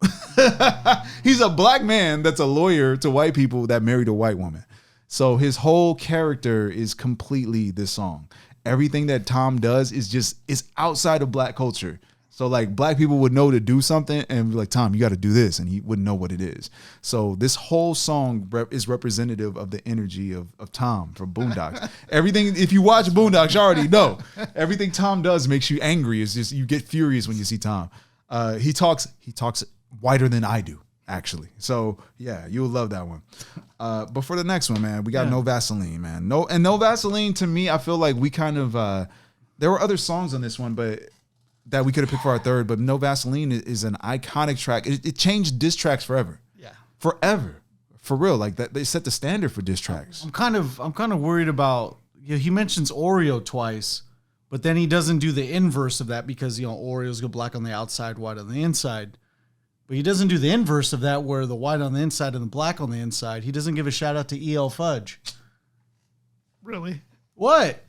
He's a black man that's a lawyer to white people that married a white woman. So his whole character is completely this song. Everything that Tom does is outside of black culture. So like black people would know to do something and be like, Tom, you got to do this. And he wouldn't know what it is. So this whole song is representative of the energy of Tom from Boondocks. Everything, if you watch Boondocks, you already know. Everything Tom does makes you angry. It's just, you get furious when you see Tom. He talks whiter than I do, actually. So yeah, you'll love that one. But for the next one, man, we got No Vaseline, man. No Vaseline, to me, I feel like we kind of, there were other songs on this one, but that we could have picked for our third, but No Vaseline is an iconic track. It changed diss tracks forever. Yeah. Forever. For real. Like that, they set the standard for diss tracks. I'm kind of worried about, he mentions Oreo twice, but then he doesn't do the inverse of that because, Oreos go black on the outside, white on the inside. But he doesn't do the inverse of that where the white on the inside and the black on the inside. He doesn't give a shout out to EL Fudge. Really? What?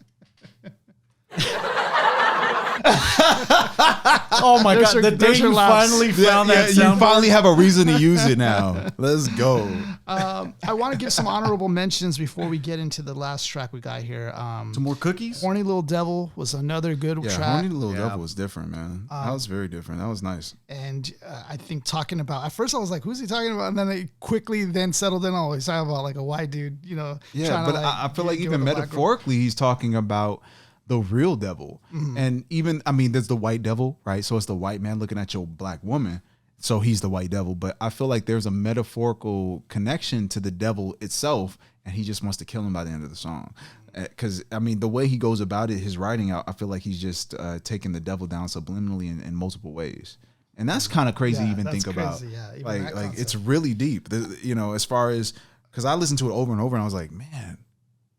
Oh my God! The day you finally found that sound, you finally have a reason to use it now. Let's go. I want to give some honorable mentions before we get into the last track we got here. Some more cookies. Horny Little Devil was another good track. Horny Little Devil was different, man. That was very different. That was nice. And I think talking about, at first I was like, who's he talking about? And then it quickly then settled in. Oh, he's talking about like a white dude, Yeah, but like, I feel like even metaphorically, he's talking about the real devil. And even, there's the white devil, right? So it's the white man looking at your black woman. So he's the white devil. But I feel like there's a metaphorical connection to the devil itself. And he just wants to kill him by the end of the song. Because, the way he goes about it, his writing out, I feel like he's just taking the devil down subliminally in multiple ways. And that's kind of crazy to even think about. Yeah, like it's really deep, as far as, because I listened to it over and over and I was like, man,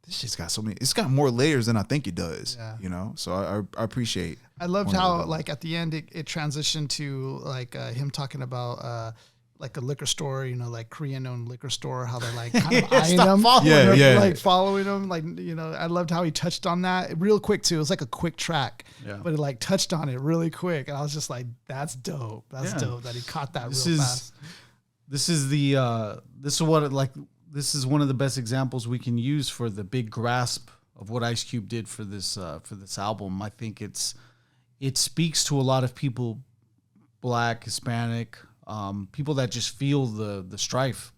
this shit's got it's got more layers than I think it does, So I appreciate. I loved how like at the end it transitioned to like him talking about like a liquor store, like Korean owned liquor store, how they're like kind of eyeing him, like following him. Like, I loved how he touched on that real quick too. It was like a quick track, but it like touched on it really quick. And I was just like, that's dope. That's dope that he caught that real fast. This is one of the best examples we can use for the big grasp of what Ice Cube did for this album. I think it speaks to a lot of people, Black, Hispanic, people that just feel the strife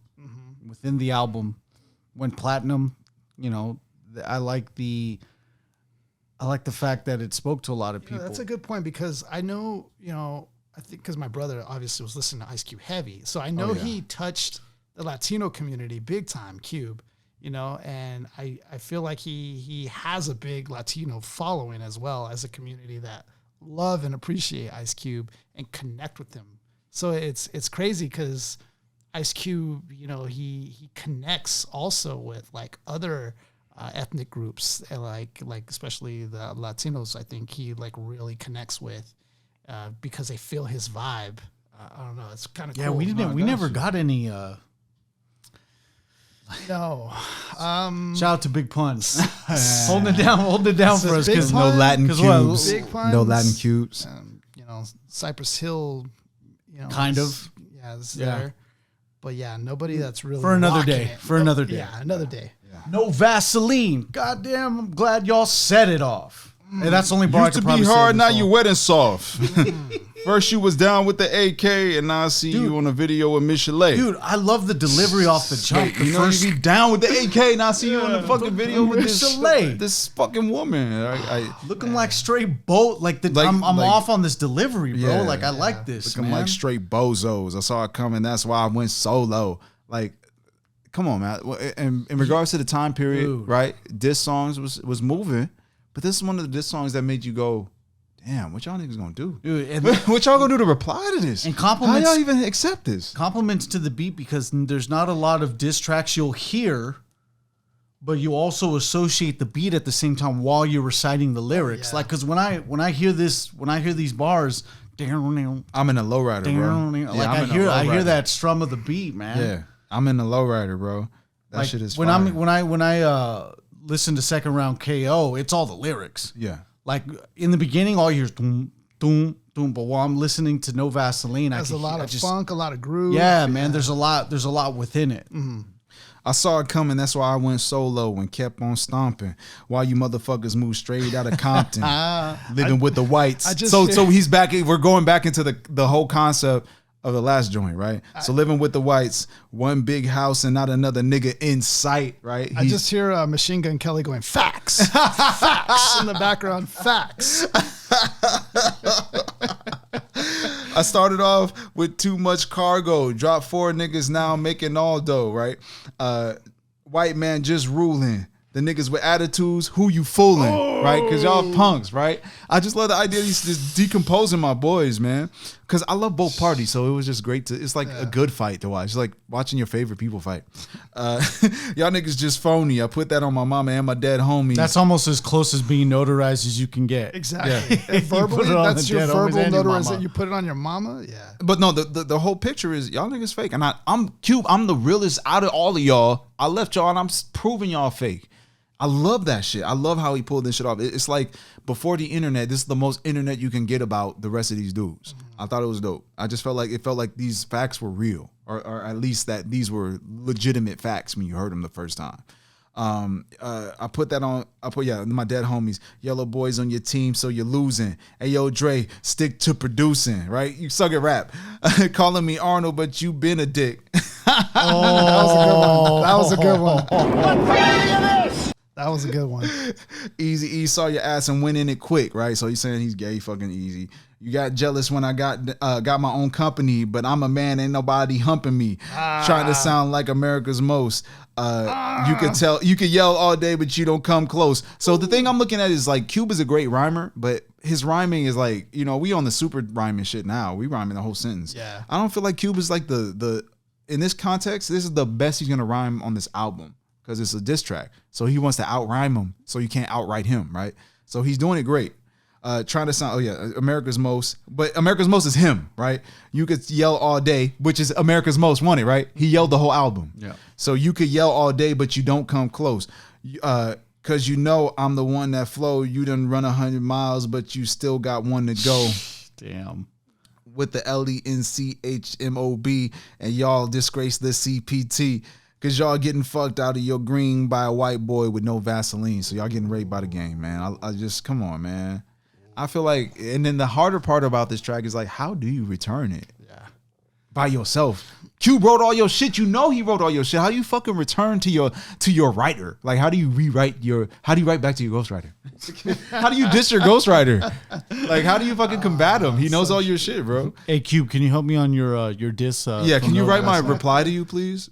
within the album. Went platinum, I like the fact that it spoke to a lot of people. That's a good point because I know, I think because my brother obviously was listening to Ice Cube heavy, so I know he touched the Latino community big time, Cube, and I feel like he has a big Latino following as well as a community that love and appreciate Ice Cube and connect with him. So it's crazy because Ice Cube, he connects also with like other ethnic groups, and like especially the Latinos. I think he like really connects with because they feel his vibe. I don't know. It's kind of cool. We never got any. No. Shout out to Big Puns. Holding it down for us because no Latin cubes. No Latin cubes. Cypress Hill, kind of. Yeah, it's there. But yeah, nobody that's really for another day. Another day. Yeah, another day. Yeah. No Vaseline. Goddamn, I'm glad y'all set it off. And that's only bar used to be hard, now you wet and soft. First you was down with the AK, and now I see you on a video with Michelet. Dude, I love the delivery off the jump. You be down with the AK, now I see you on the fucking video with this fucking woman. Looking like straight boat. I'm off on this delivery, bro. I like this, looking like straight bozos. I saw it coming. That's why I went solo. Like, come on, man. And in regards to the time period, right? Diss songs was moving. But this is one of the diss songs that made you go, damn, what y'all niggas gonna do? Dude, what y'all gonna do to reply to this? And compliments. How y'all even accept this? Compliments to the beat because there's not a lot of diss tracks you'll hear but you also associate the beat at the same time while you're reciting the lyrics. Yeah. Like, because when I hear these bars, I'm in a lowrider, bro. Yeah, like I hear that strum of the beat, man. Yeah, I'm in a lowrider, bro. That like, shit is when fire. when I listen to Second Round KO, it's all the lyrics. Yeah. Like in the beginning, all you hear is doom, doom, doom. But while I'm listening to No Vaseline, There's a lot of funk, a lot of groove. Yeah, man. There's a lot within it. Mm-hmm. I saw it coming. That's why I went solo and kept on stomping. While you motherfuckers move straight out of Compton, living with the whites. So he's back. We're going back into the whole concept of the last joint, right? So living with the whites, one big house and not another nigga in sight, right? I just hear Machine Gun Kelly going, facts, facts in the background, facts. I started off with too much cargo. Dropped 4 niggas, now I'm making all dough, right? White man just ruling. The niggas with attitudes, who you fooling, right? Because y'all punks, right? I just love the idea of these just decomposing my boys, man. Because I love both parties, so it was just great to. It's like a good fight to watch. It's like watching your favorite people fight. Y'all niggas just phony. I put that on my mama and my dead homies. That's almost as close as being notarized as you can get. Exactly. And verbally, that's your verbal notarization. You put it on your mama, yeah. But no, the whole picture is y'all niggas fake, and I'm Cube. I'm the realest out of all of y'all. I left y'all, and I'm proving y'all fake. I love that shit. I love how he pulled this shit off. It's like before the internet, this is the most internet you can get about the rest of these dudes. I thought it was dope. I just felt like these facts were real, or at least that these were legitimate facts when you heard them the first time. I put my dead homies, yellow boys on your team, so you're losing. Hey yo, Dre, stick to producing, right? You suck at rap. Calling me Arnold, but you been a dick. That was a good one. That was a good one. Easy E saw your ass and went in it quick, right? So he's saying he's gay, fucking easy. You got jealous when I got my own company, but I'm a man, ain't nobody humping me. Trying to sound like America's most. You could yell all day, but you don't come close. So the thing I'm looking at is like Cube is a great rhymer, but his rhyming is like, we on the super rhyming shit now. We rhyming the whole sentence. Yeah. I don't feel like Cube is like the in this context, this is the best he's gonna rhyme on this album. Because it's a diss track. So he wants to out-rhyme him, so you can't outright him, right? So he's doing it great. Trying to sound, America's Most. But America's Most is him, right? You could yell all day, which is America's Most Wanted, right? He yelled the whole album. Yeah. So you could yell all day, but you don't come close. Because I'm the one that flow. You done run 100 miles, but you still got one to go. Damn. With the LENCHMOB, and y'all disgrace the CPT. Because y'all getting fucked out of your green by a white boy with no Vaseline. So y'all getting raped by the game, man. I just, come on, man. I feel like, and then the harder part about this track is like, how do you return it? Yeah. By yourself. Cube wrote all your shit. You know he wrote all your shit. How do you fucking return to your writer? Like, how do you write back to your ghostwriter? How do you diss your ghostwriter? Like, how do you fucking combat him? He knows all your shit, bro. Hey, Cube, can you help me on your diss? Yeah, can you write my reply to you, please?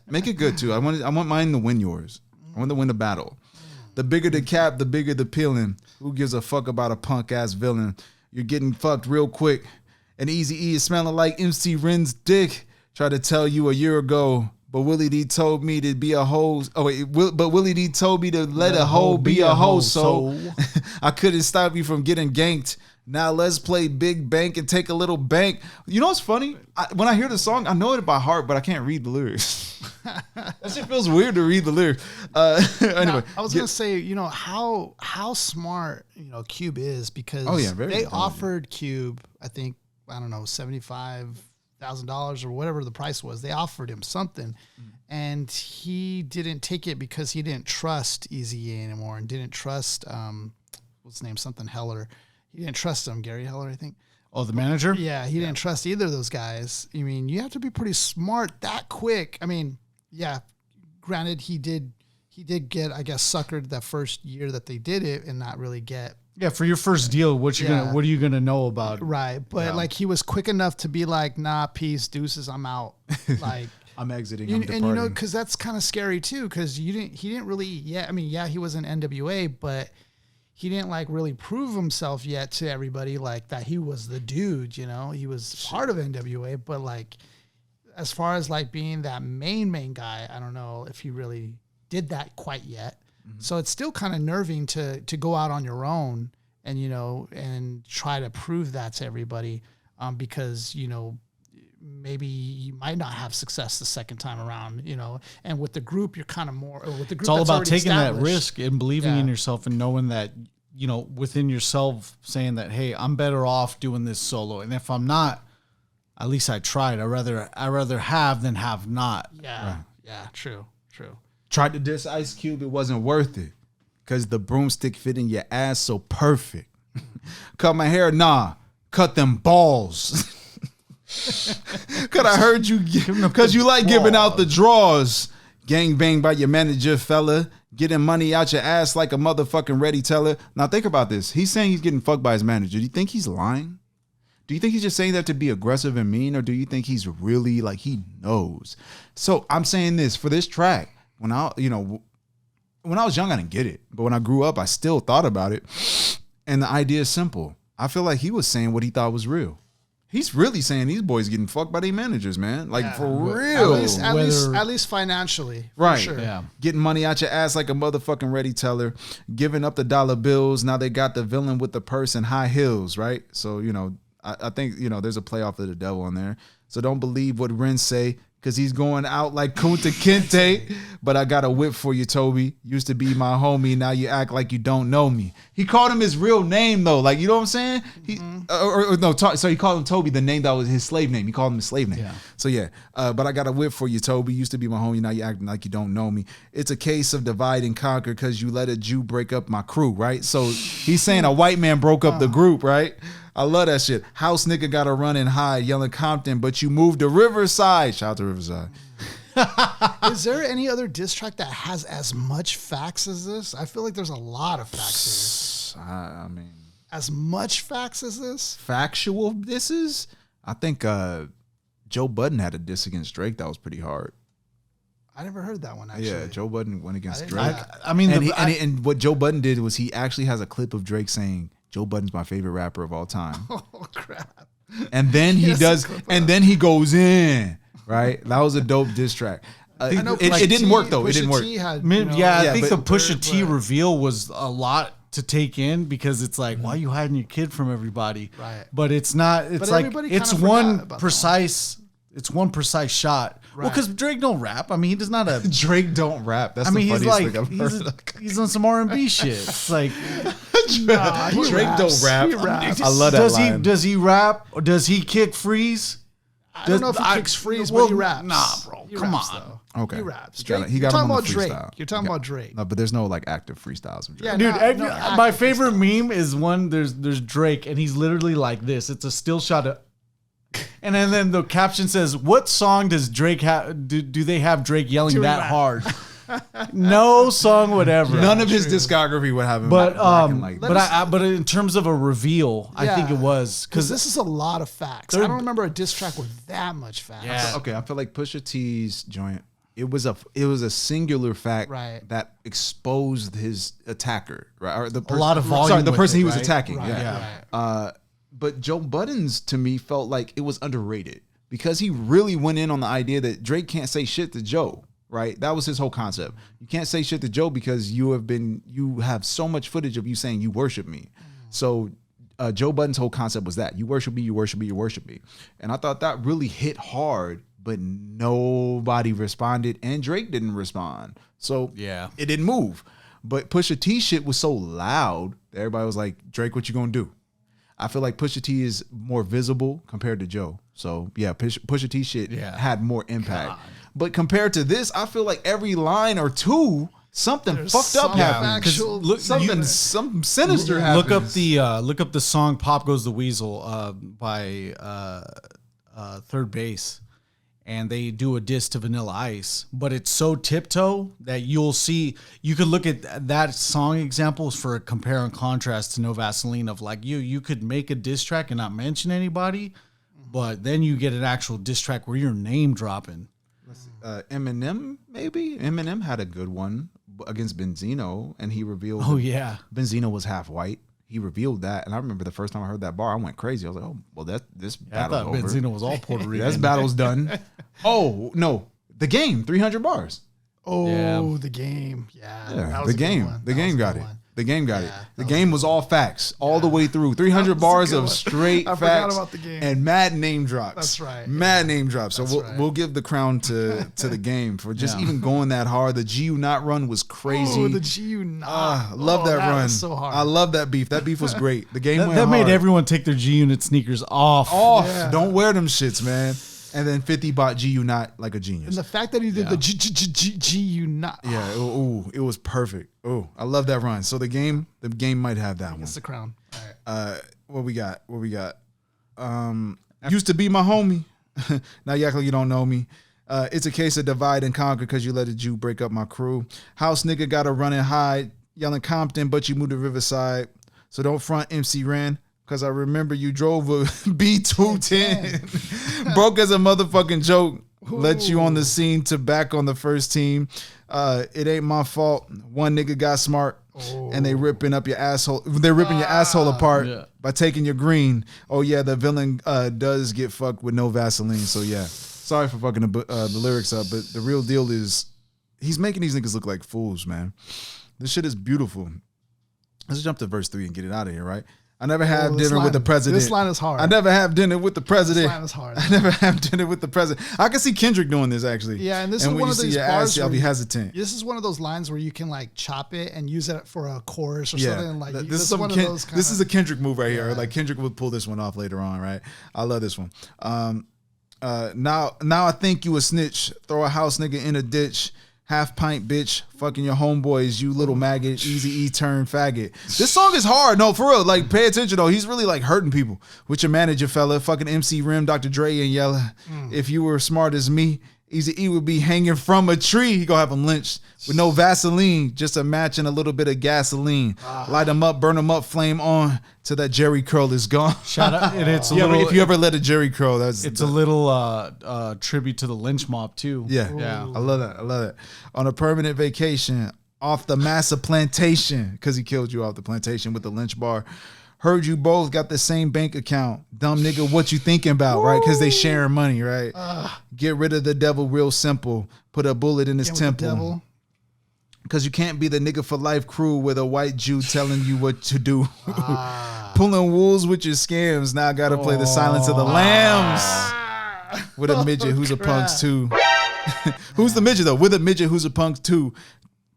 Make it good, too. I want mine to win yours. I want to win the battle. The bigger the cap, the bigger the peeling. Who gives a fuck about a punk-ass villain? You're getting fucked real quick. And Eazy-E is smelling like MC Ren's dick. Tried to tell you a year ago, but Willie D told me to be a hoe. But Willie D told me to let a hoe be a hoe. So I couldn't stop you from getting ganked. Now let's play Big Bank and take a little bank. You know what's funny? When I hear the song, I know it by heart, but I can't read the lyrics. That shit feels weird to read the lyrics. Anyway, now, I was gonna say, how smart Cube is, because they offered Cube, I think, I don't know, $75,000 or whatever the price was. They offered him something, and he didn't take it because he didn't trust Eazy-E anymore, and didn't trust what's his name, something Heller. He didn't trust him, Gary Heller, I think. Oh, the manager? Yeah, he didn't trust either of those guys. I mean, you have to be pretty smart that quick. I mean, yeah, granted, he did get, I guess, suckered that first year that they did it and not really get. Yeah, for your first deal, what are you gonna know about? Right, but like he was quick enough to be like, nah, peace, deuces, I'm out. Like I'm exiting. I'm departing. Because that's kind of scary too. Because he didn't really. Yeah, I mean, yeah, he was in NWA, but he didn't like really prove himself yet to everybody like that he was the dude. He was part of NWA, but like as far as like being that main guy, I don't know if he really did that quite yet. So it's still kind of nerving to go out on your own and, and try to prove that to everybody, because, maybe you might not have success the second time around, and with the group, you're kind of more, or with the group, it's all that's about already taking that established. risk and believing in yourself and knowing that, within yourself, saying that, hey, I'm better off doing this solo. And if I'm not, at least I tried. I rather have than have not. Yeah. Right. Yeah. True. Tried to diss Ice Cube, it wasn't worth it because the broomstick fit in your ass so perfect. Cut my hair, nah. Cut them balls. Cause I heard you, cause you like giving out the draws. Gang bang by your manager, fella. Getting money out your ass like a motherfucking ready teller. Now think about this. He's saying he's getting fucked by his manager. Do you think he's lying? Do you think he's just saying that to be aggressive and mean, or do you think he's really like he knows? So I'm saying this for this track. When I was young, I didn't get it, but when I grew up, I still thought about it. And the idea is simple. I feel like he was saying what he thought was real. He's really saying these boys getting fucked by their managers, man. Like for real. At least financially. Right. Sure. Yeah. Getting money out your ass like a motherfucking ready teller. Giving up the dollar bills. Now they got the villain with the purse and high heels, right? So, I think, there's a playoff of the devil in there. So don't believe what Ren say, because he's going out like Kunta Kinte. But I got a whip for you, Toby. Used to be my homie. Now you act like you don't know me. He called him his real name, though. Like, you know what I'm saying? So he called him Toby, the name that was his slave name. He called him his slave name. Yeah. So, yeah. But I got a whip for you, Toby. Used to be my homie. Now you acting like you don't know me. It's a case of divide and conquer because you let a Jew break up my crew, right? So he's saying a white man broke up the group, right? I love that shit. House nigga got to run and hide, yelling Compton, but you moved to Riverside. Shout out to Riverside. Is there any other diss track that has as much facts as this? I feel like there's a lot of facts here. I mean, as much facts as this? Factual disses? I think Joe Budden had a diss against Drake that was pretty hard. I never heard that one, actually. Yeah, Joe Budden went against Drake. And what Joe Budden did was he actually has a clip of Drake saying, Joe Budden's my favorite rapper of all time. Oh, crap. And then he goes in, right? That was a dope diss track. It didn't work, though. It didn't work. I think the Pusha T reveal was a lot to take in, because it's like, why are you hiding your kid from everybody? Right. But it's not. It's like it's one precise shot. Right. Well, because Drake don't rap. I mean, he does not a Drake don't rap. That's the funniest thing I've heard. He's on some R&B shit. It's like Drake don't rap. He raps. I love that line. Does he rap, or does he kick freeze? I don't know if he kicks freeze, but he raps. Nah, bro. Come on. Though. Okay. He raps. He got him on the Drake. freestyle. You're talking about Drake. No, but there's no like active freestyles of Drake. Yeah, dude, my favorite meme is one. There's Drake, and he's literally like this. It's a still shot of. And then the caption says, "What song does Drake have? Do they have Drake yelling that hard?" No song would ever. None of his discography would have him. But in terms of a reveal, I think it was because this is a lot of facts. I don't remember a diss track with that much facts. Yeah. Okay, I feel like Pusha T's joint. It was a singular fact that exposed his attacker, right? Or a lot of volume. Sorry, the person he was right? attacking. Right, yeah. But Joe Budden's, to me, felt like it was underrated because he really went in on the idea that Drake can't say shit to Joe, right? That was his whole concept. You can't say shit to Joe because you have so much footage of you saying you worship me. So Joe Budden's whole concept was that you worship me, you worship me, you worship me. And I thought that really hit hard, but nobody responded and Drake didn't respond. So it didn't move. But Pusha T shit was so loud that everybody was like, Drake, what you gonna do? I feel like Pusha T is more visible compared to Joe. So, yeah, Pusha T shit had more impact. God. But compared to this, I feel like every line or two, something fucked up happened. Something sinister happened. Look up the song "Pop Goes the Weasel" by Third Base, and they do a diss to Vanilla Ice, but it's so tiptoe that you could look at that song examples for a compare and contrast to No Vaseline of like you could make a diss track and not mention anybody, but then you get an actual diss track where you're name dropping. Eminem, maybe? Eminem had a good one against Benzino, and he revealed Benzino was half white. He revealed that, and I remember the first time I heard that bar, I went crazy. I was like, "Oh, well, this battle's over." Benzino was all Puerto Rican. This battle's done. Oh no, the game, 300 bars. Oh, the game. Yeah. That was the a good game. one. The That was game a got good it. one. The game got it. Yeah, The that game was all facts, all the way through. 300 was a bars good of one. straight I forgot facts about the game. and mad name drops. That's right. Mad name drops. So That's we'll, right. we'll give the crown to the game for just even going that hard. The GU not run was crazy. Oh, the GU not. Love that run. Was so hard. I love that beef. That beef was great. The game went That hard. made everyone take their G Unit sneakers off. Yeah. Don't wear them shits, man. And then 50 bought GU not like a genius. And the fact that he did the GU not. Yeah, it was perfect. Oh, I love that run. So the game might have that one. It's the crown. All right. What we got? Used to be my homie. Now you act like you don't know me. It's a case of divide and conquer because you let a Jew break up my crew. House nigga got to run and hide, yelling Compton, but you moved to Riverside. So don't front MC Ren. Cause I remember you drove a B210, broke as a motherfucking joke. Let you on the scene to back on the first team. It ain't my fault. One nigga got smart, and they ripping up your asshole. They're ripping your asshole apart by taking your green. Oh yeah, the villain does get fucked with no Vaseline. So yeah, sorry for fucking the lyrics up, but the real deal is he's making these niggas look like fools, man. This shit is beautiful. Let's jump to verse 3 and get it out of here, right? I never have dinner with the president. This line is hard. I never have dinner with the president. This line is hard. I never have dinner with the president. I can see Kendrick doing this actually. Yeah, and this is when one you of see these your bars ass, I'll be where hesitant. This is one of those lines where you can like chop it and use it for a chorus or something. Like this is one of those kind this is a Kendrick move right here. Yeah. Like Kendrick would pull this one off later on, right? I love this one. Now I think you a snitch. Throw a house nigga in a ditch. Half pint bitch, fucking your homeboys, you little maggot, easy E turn faggot. This song is hard, no, for real. Like, pay attention though. He's really like hurting people. With your manager, fella, fucking MC Rim, Dr. Dre, and Yella. If you were smart as me, Easy E would be hanging from a tree. He gonna have him lynched with no Vaseline, just a match and a little bit of gasoline. Light him up, burn him up, flame on till that Jerry curl is gone. Shout out, and it's a If little. you ever let a Jerry curl, that's It's a little tribute to the lynch mob too. Yeah. I love that. On a permanent vacation off the Massa plantation, because he killed you off the plantation with the lynch bar. Heard you both got the same bank account. Dumb nigga, what you thinking about, right? Because they sharing money, right? Get rid of the devil real simple. Put a bullet in his temple. Because you can't be the nigga for life crew with a white Jew telling you what to do. Pulling wolves with your scams. Now I got to play the Silence of the Lambs. With a midget who's a punk too. Who's the midget though? With a midget who's a punk too.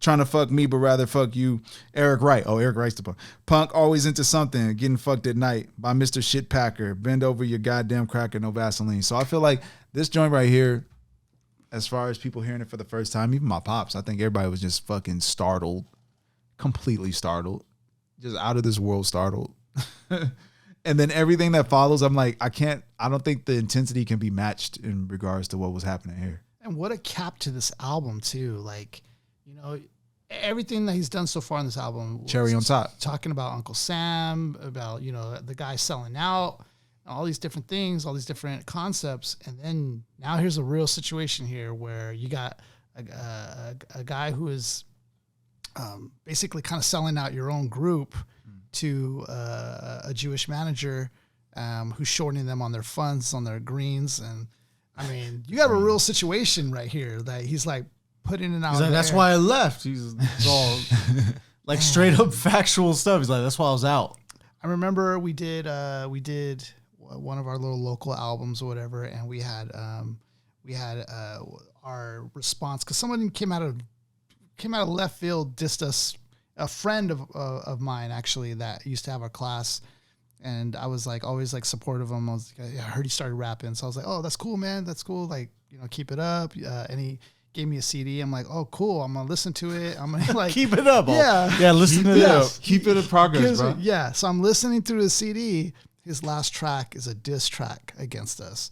Trying to fuck me, but rather fuck you. Eric Wright. Oh, Eric Wright's the punk. Punk always into something. Getting fucked at night by Mr. Shit Packer. Bend over your goddamn cracker, no Vaseline. So I feel like this joint right here, as far as people hearing it for the first time, even my pops, I think everybody was just fucking startled. Completely startled. Just out of this world startled. And then everything that follows, I'm like, I don't think the intensity can be matched in regards to what was happening here. And what a cap to this album too. Like, you know, everything that he's done so far on this album. Cherry on top. Talking about Uncle Sam, about, you know, the guy selling out, all these different things, all these different concepts. And then now here's a real situation here where you got a guy who is basically kind of selling out your own group to a Jewish manager who's shorting them on their funds, on their greens. And I mean, you got a real situation right here that he's like, putting it out. He's like, that's why I left. He's all like straight up factual stuff. He's like, that's why I was out. I remember we did one of our little local albums or whatever, and we had our response because someone came out of left field, dissed us. A friend of mine actually that used to have our class, and I was like always like supportive of him. I was like, I heard he started rapping, so I was like, oh, that's cool, man, that's cool. Like, you know, keep it up. And he gave me a CD. I'm like, oh, cool. I'm gonna listen to it. I'm gonna like keep it up. Yeah, listen to this. Keep it in progress, bro. Yeah, so I'm listening through the CD. His last track is a diss track against us,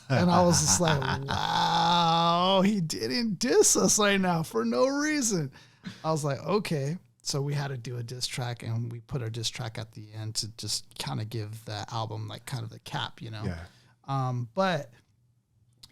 and I was just like, wow, he didn't diss us right now for no reason. I was like, okay. So we had to do a diss track, and we put our diss track at the end to just kind of give the album like kind of the cap, you know. Yeah. But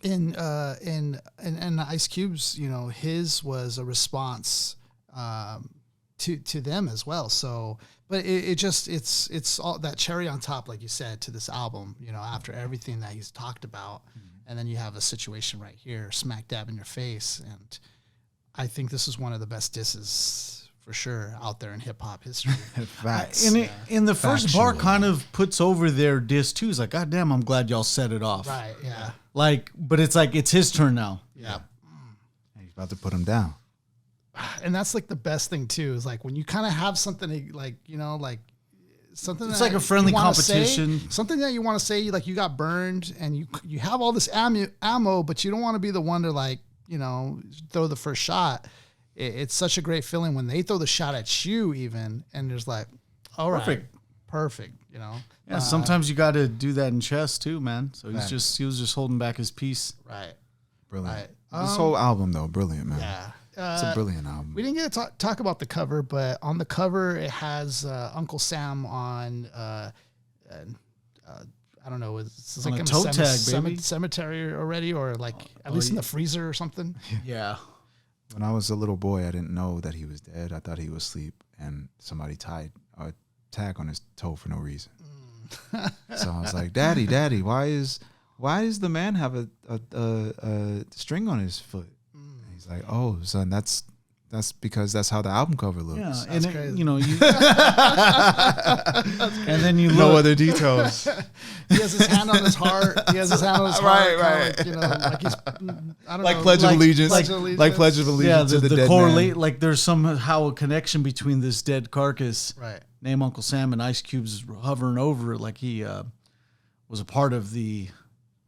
in Ice Cube's, you know, his was a response to them as well. So, but it's all that cherry on top, like you said, to this album. You know, after everything that he's talked about, and then you have a situation right here, smack dab in your face, and I think this is one of the best disses for sure out there in hip hop history. Facts. And the first bar Factual. kind of puts over their diss too. It's like, God damn, I'm glad y'all set it off. Right, yeah. Like, but it's like it's his turn now. Yeah. He's about to put him down. And that's like the best thing too, is like when you kind of have something like, you know, like something It's that like a friendly you wanna competition. say, something that you want to say, like you got burned and you have all this ammo, but you don't want to be the one to like, you know, throw the first shot. It's such a great feeling when they throw the shot at you even, and there's like, all right, perfect, you know. Yeah, sometimes you got to do that in chess too, man. So Facts. he was just holding back his piece. Right. Brilliant. Right. This whole album though, brilliant, man. Yeah. It's a brilliant album. We didn't get to talk about the cover, but on the cover it has Uncle Sam on. I don't know. It's On like a in toe tag, baby. cemetery already, or like at least in the freezer or something. Yeah. When I was a little boy, I didn't know that he was dead. I thought he was asleep, and somebody tied a tag on his toe for no reason. So I was like, "Daddy, why is the man have a string on his foot?" And he's like, "Oh, son, that's because that's how the album cover looks." Yeah, That's and crazy. you know, and then you No look. other details. He has his hand on his heart. He has his hand on his heart. Right. Like, you know, like he's, I don't Like know, Pledge of Allegiance. Pledge of Allegiance. Like Pledge of Allegiance Yeah, to the the dead correlate, man. like there's somehow a connection between this dead carcass, Right. named Uncle Sam, and Ice Cube's hovering over it, like he was a part of the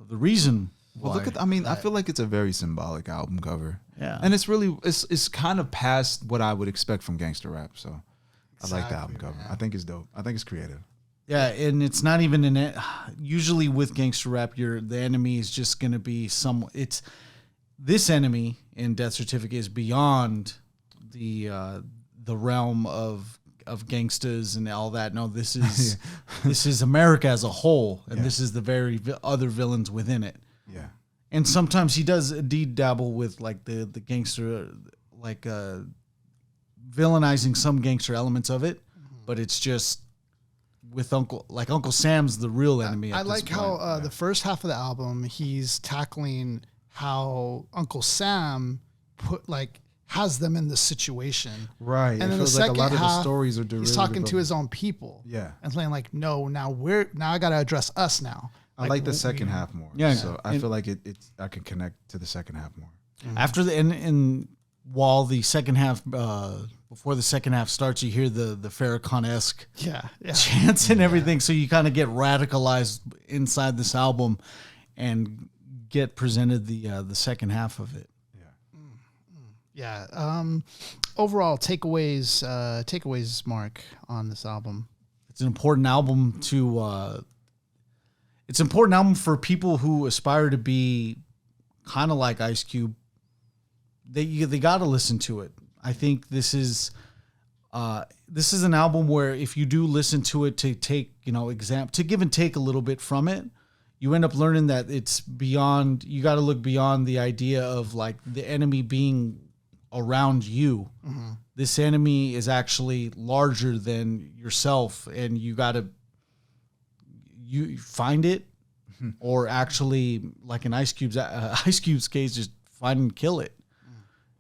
reason. Well, why. look at. I mean, I feel like it's a very symbolic album cover. Yeah. and it's kind of past what I would expect from gangster rap. So I like the album Exactly, cover. man. I think it's dope. I think it's creative. Yeah, and it's not even usually with gangster rap, the enemy is just going to be it's this enemy in Death Certificate is beyond the realm of gangsters and all that. No, this is this is America as a whole, and this is the very other villains within it. Yeah. And sometimes he does indeed dabble with like the gangster, like villainizing some gangster elements of it, but it's just with Uncle Sam's the real enemy. I at this like how point. the first half of the album he's tackling how Uncle Sam has them in this situation. Right. And it then the feels like a second lot of the half, stories are he's derivative talking of to it. his own people. Yeah. And saying like, no, now I got to address us now. I like the second half more. Yeah. So I feel like I can connect to the second half more. After and while the second half, before the second half starts, you hear the Farrakhan-esque Yeah. chants and everything. So you kind of get radicalized inside this album and get presented the second half of it. Yeah. Overall takeaways, Mark, on this album. It's an important album it's an important album for people who aspire to be kind of like Ice Cube. They got to listen to it. I think this is an album where if you do listen to it to take, to give and take a little bit from it, you end up learning that it's beyond, you got to look beyond the idea of like the enemy being around you. Mm-hmm. This enemy is actually larger than yourself, and you got to find it, or actually, like in Ice Cube's case, just find and kill it.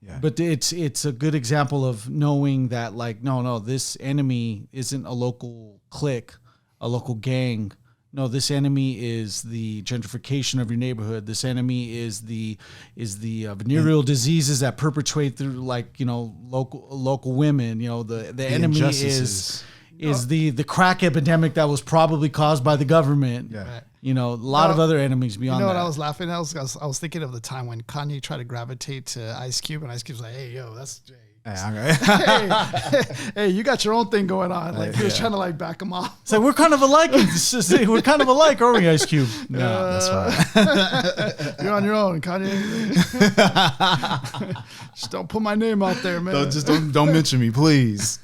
Yeah. But it's a good example of knowing that, like, no, this enemy isn't a local clique, a local gang. No, this enemy is the gentrification of your neighborhood. This enemy is the venereal diseases that perpetuate through, like, local women. The enemy is the crack epidemic that was probably caused by the government. Yeah. Right. A lot of other enemies beyond You know that. what I was laughing at? I was thinking of the time when Kanye tried to gravitate to Ice Cube, and Ice Cube's like, "Hey, yo, that's Jay." Hey, you got your own thing going on. Like he was trying to like back him off. It's like we're kind of alike. We're kind of alike, aren't we, Ice Cube? No, That's fine. You're on your own, Kanye. Just don't put my name out there, man. Don't mention me, please.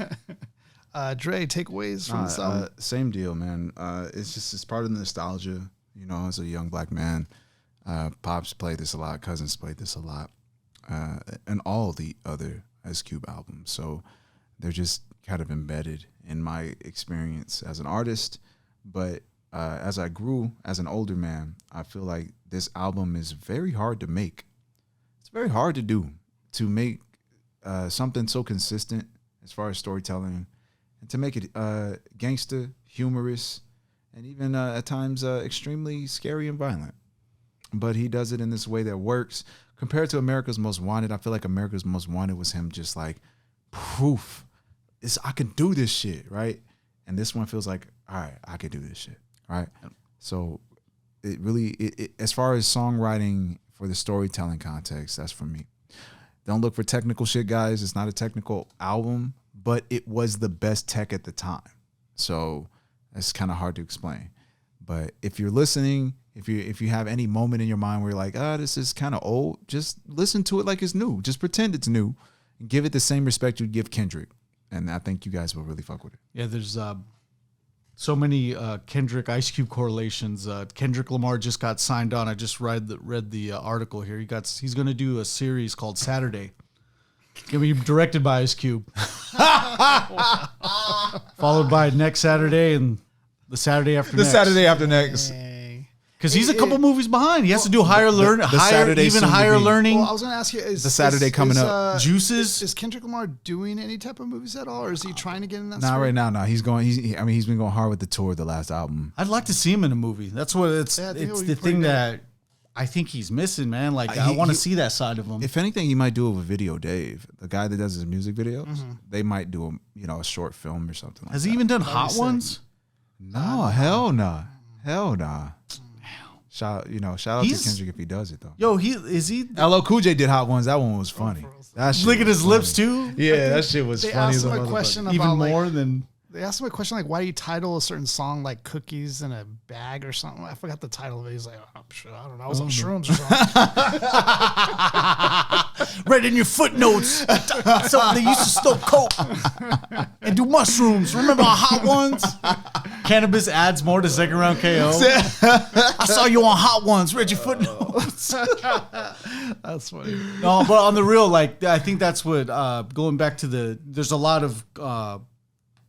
Dre, takeaways from the song. Same deal, man. It's part of the nostalgia. As a young black man, Pops played this a lot, cousins played this a lot, and all the other Ice Cube albums. So they're just kind of embedded in my experience as an artist. But as I grew as an older man, I feel like this album is very hard to make. It's very hard to do, to make something so consistent as far as storytelling, and to make it gangster, humorous, and even at times extremely scary and violent. But he does it in this way that works. Compared to America's Most Wanted, I feel like America's Most Wanted was him just like, proof, I can do this shit, right? And this one feels like, all right, I can do this shit, right? So it really, as far as songwriting for the storytelling context, that's for me. Don't look for technical shit, guys. It's not a technical album, but it was the best tech at the time. So that's kind of hard to explain. But if you're listening, if you have any moment in your mind where you're like, this is kind of old, just listen to it like it's new. Just pretend it's new and give it the same respect you'd give Kendrick. And I think you guys will really fuck with it. Yeah, there's so many Kendrick Ice Cube correlations. Kendrick Lamar just got signed on. I just read the article here. He's going to do a series called Saturday. Gonna be directed by Ice Cube. Followed by next Saturday and the Saturday after next. The Saturday after next. Because he's a couple movies behind. He has to do higher learning. Well, I was going to ask you, the Saturday coming up. Juices. Is Kendrick Lamar doing any type of movies at all, or is he trying to get in that? Not right now. No, he's been going hard with the tour the last album. I'd like to see him in a movie. That's what it's the thing that I think he's missing, man. Like I want to see that side of him. If anything, he might do it with Video Dave, the guy that does his music videos. Mm-hmm. They might do a short film or something. Has he even done Hot Ones? No, hell nah. Shout out to Kendrick if he does it though. Yo, LL Cool J did Hot Ones. That one was funny. Look at his lips too. Yeah, that shit was funny. Asked him a question about, even more than. They asked him a question like, why do you title a certain song like Cookies in a Bag or something? I forgot the title of it. He's like, I don't know. I was on shrooms or something. Right in your footnotes. Something they used to stoke coke and do mushrooms. Remember our Hot Ones? Cannabis adds more to second round KO. I saw you on Hot Ones. Read your footnotes. That's funny. No, but on the real, like, I think that's what, going back to there's a lot of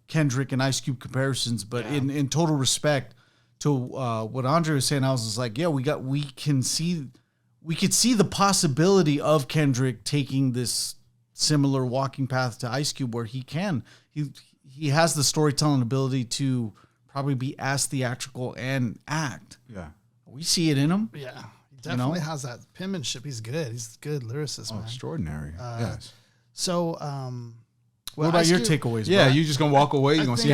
Kendrick and Ice Cube comparisons, but in total respect to what Andre was saying, I was just like, yeah, we could see the possibility of Kendrick taking this similar walking path to Ice Cube, where he has the storytelling ability to probably be as theatrical and act. Yeah, we see it in him. Yeah, he definitely has that penmanship. He's good. He's a good lyricist, man. Extraordinary. Yes. So, what about your takeaways? Yeah, bro? you just gonna walk away? You gonna see?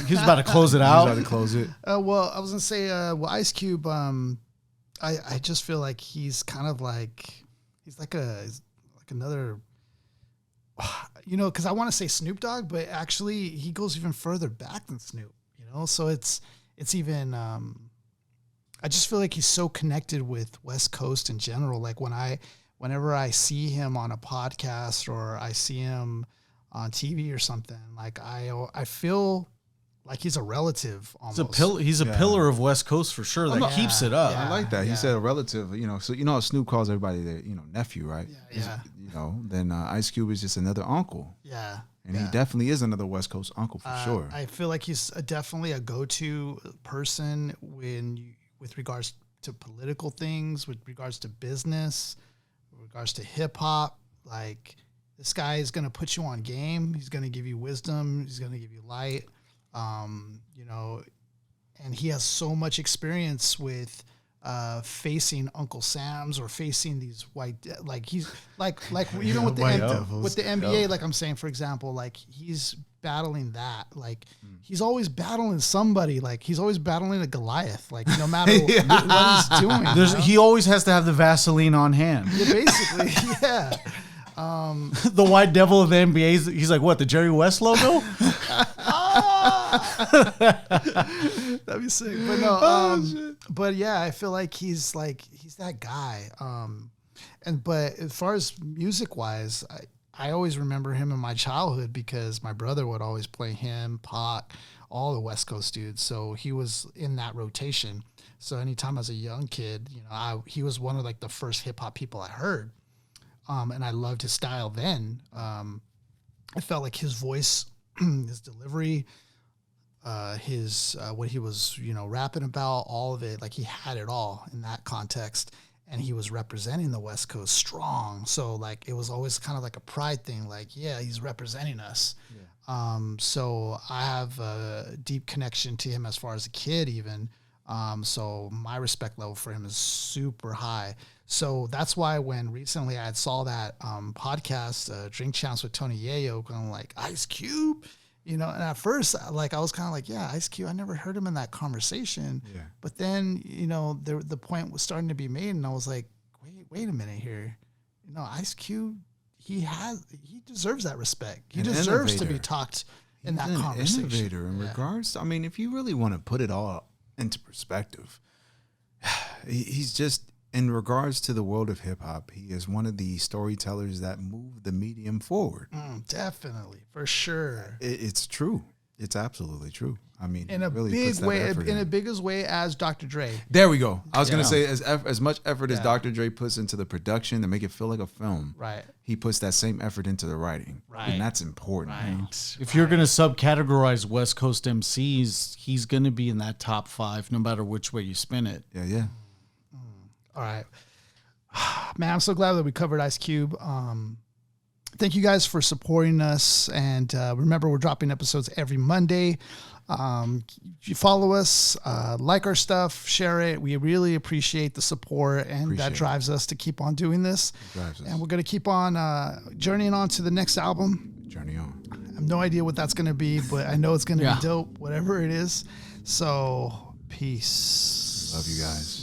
He's about to close it out. He's about to close it. Well, I was gonna say, Ice Cube. I just feel like he's kind of like he's like another. Because I want to say Snoop Dogg, but actually he goes even further back than Snoop. So it's even. I just feel like he's so connected with West Coast in general. Like whenever I see him on a podcast or I see him on TV or something, like I feel like he's a relative almost. He's a pillar of West Coast for sure. That keeps it up. I like that. He said a relative. So how Snoop calls everybody their nephew, right? Yeah. Then Ice Cube is just another uncle. Yeah. And he definitely is another West Coast uncle for sure. I feel like he's definitely a go-to person with regards to political things, with regards to business, with regards to hip hop. Like, this guy is going to put you on game. He's going to give you wisdom. He's going to give you light. And he has so much experience with facing Uncle Sam's or facing these white, like he's like even with the NBA, like I'm saying, for example, like he's battling that, like he's always battling somebody, like he's always battling a Goliath, like no matter what he's doing. He always has to have the Vaseline on hand. Yeah, basically, yeah. The white devil of the NBA, he's like, what, the Jerry West logo? That'd be sick. But no, but yeah, I feel like he's that guy. But as far as music wise, I always remember him in my childhood because my brother would always play him, Pac, all the West Coast dudes. So he was in that rotation. So anytime as a young kid, he was one of like the first hip hop people I heard. And I loved his style then. I felt like his voice, his delivery, his what he was, rapping about, all of it, like he had it all in that context. and he was representing the West Coast strong. So like it was always kind of like a pride thing. Like, yeah, he's representing us. So I have a deep connection to him as far as a kid, even. So my respect level for him is super high. So that's why when recently I saw that podcast, Drink Champs with Tony Yayo, going like Ice Cube, you know, and at first, like I was kind of like, yeah, Ice Cube. I never heard him in that conversation. Yeah. But then, you know, the point was starting to be made, and I was like, wait a minute here, you know, Ice Cube, he deserves that respect. He deserves to be talked in that conversation. Innovator in regards to, I mean, if you really want to put it all into perspective, he's just, in regards to the world of hip hop, he is one of the storytellers that move the medium forward. Definitely, for sure. It's true. It's absolutely true. I mean, in a really big way, in a biggest way as Dr. Dre. There we go. I was gonna say as much effort as Dr. Dre puts into the production to make it feel like a film, right? He puts that same effort into the writing, right? And that's important. Right. You know? If you're gonna subcategorize West Coast MCs, he's gonna be in that top 5, no matter which way you spin it. Yeah. All right, man. I'm so glad that we covered Ice Cube. Thank you guys for supporting us, and remember, we're dropping episodes every Monday. If you follow us, like our stuff, share it. We really appreciate the support, and that drives us to keep on doing this. And we're going to keep on journeying on to the next album. Journey on. I have no idea what that's going to be, but I know it's going to be dope, whatever it is. So, peace. Love you guys.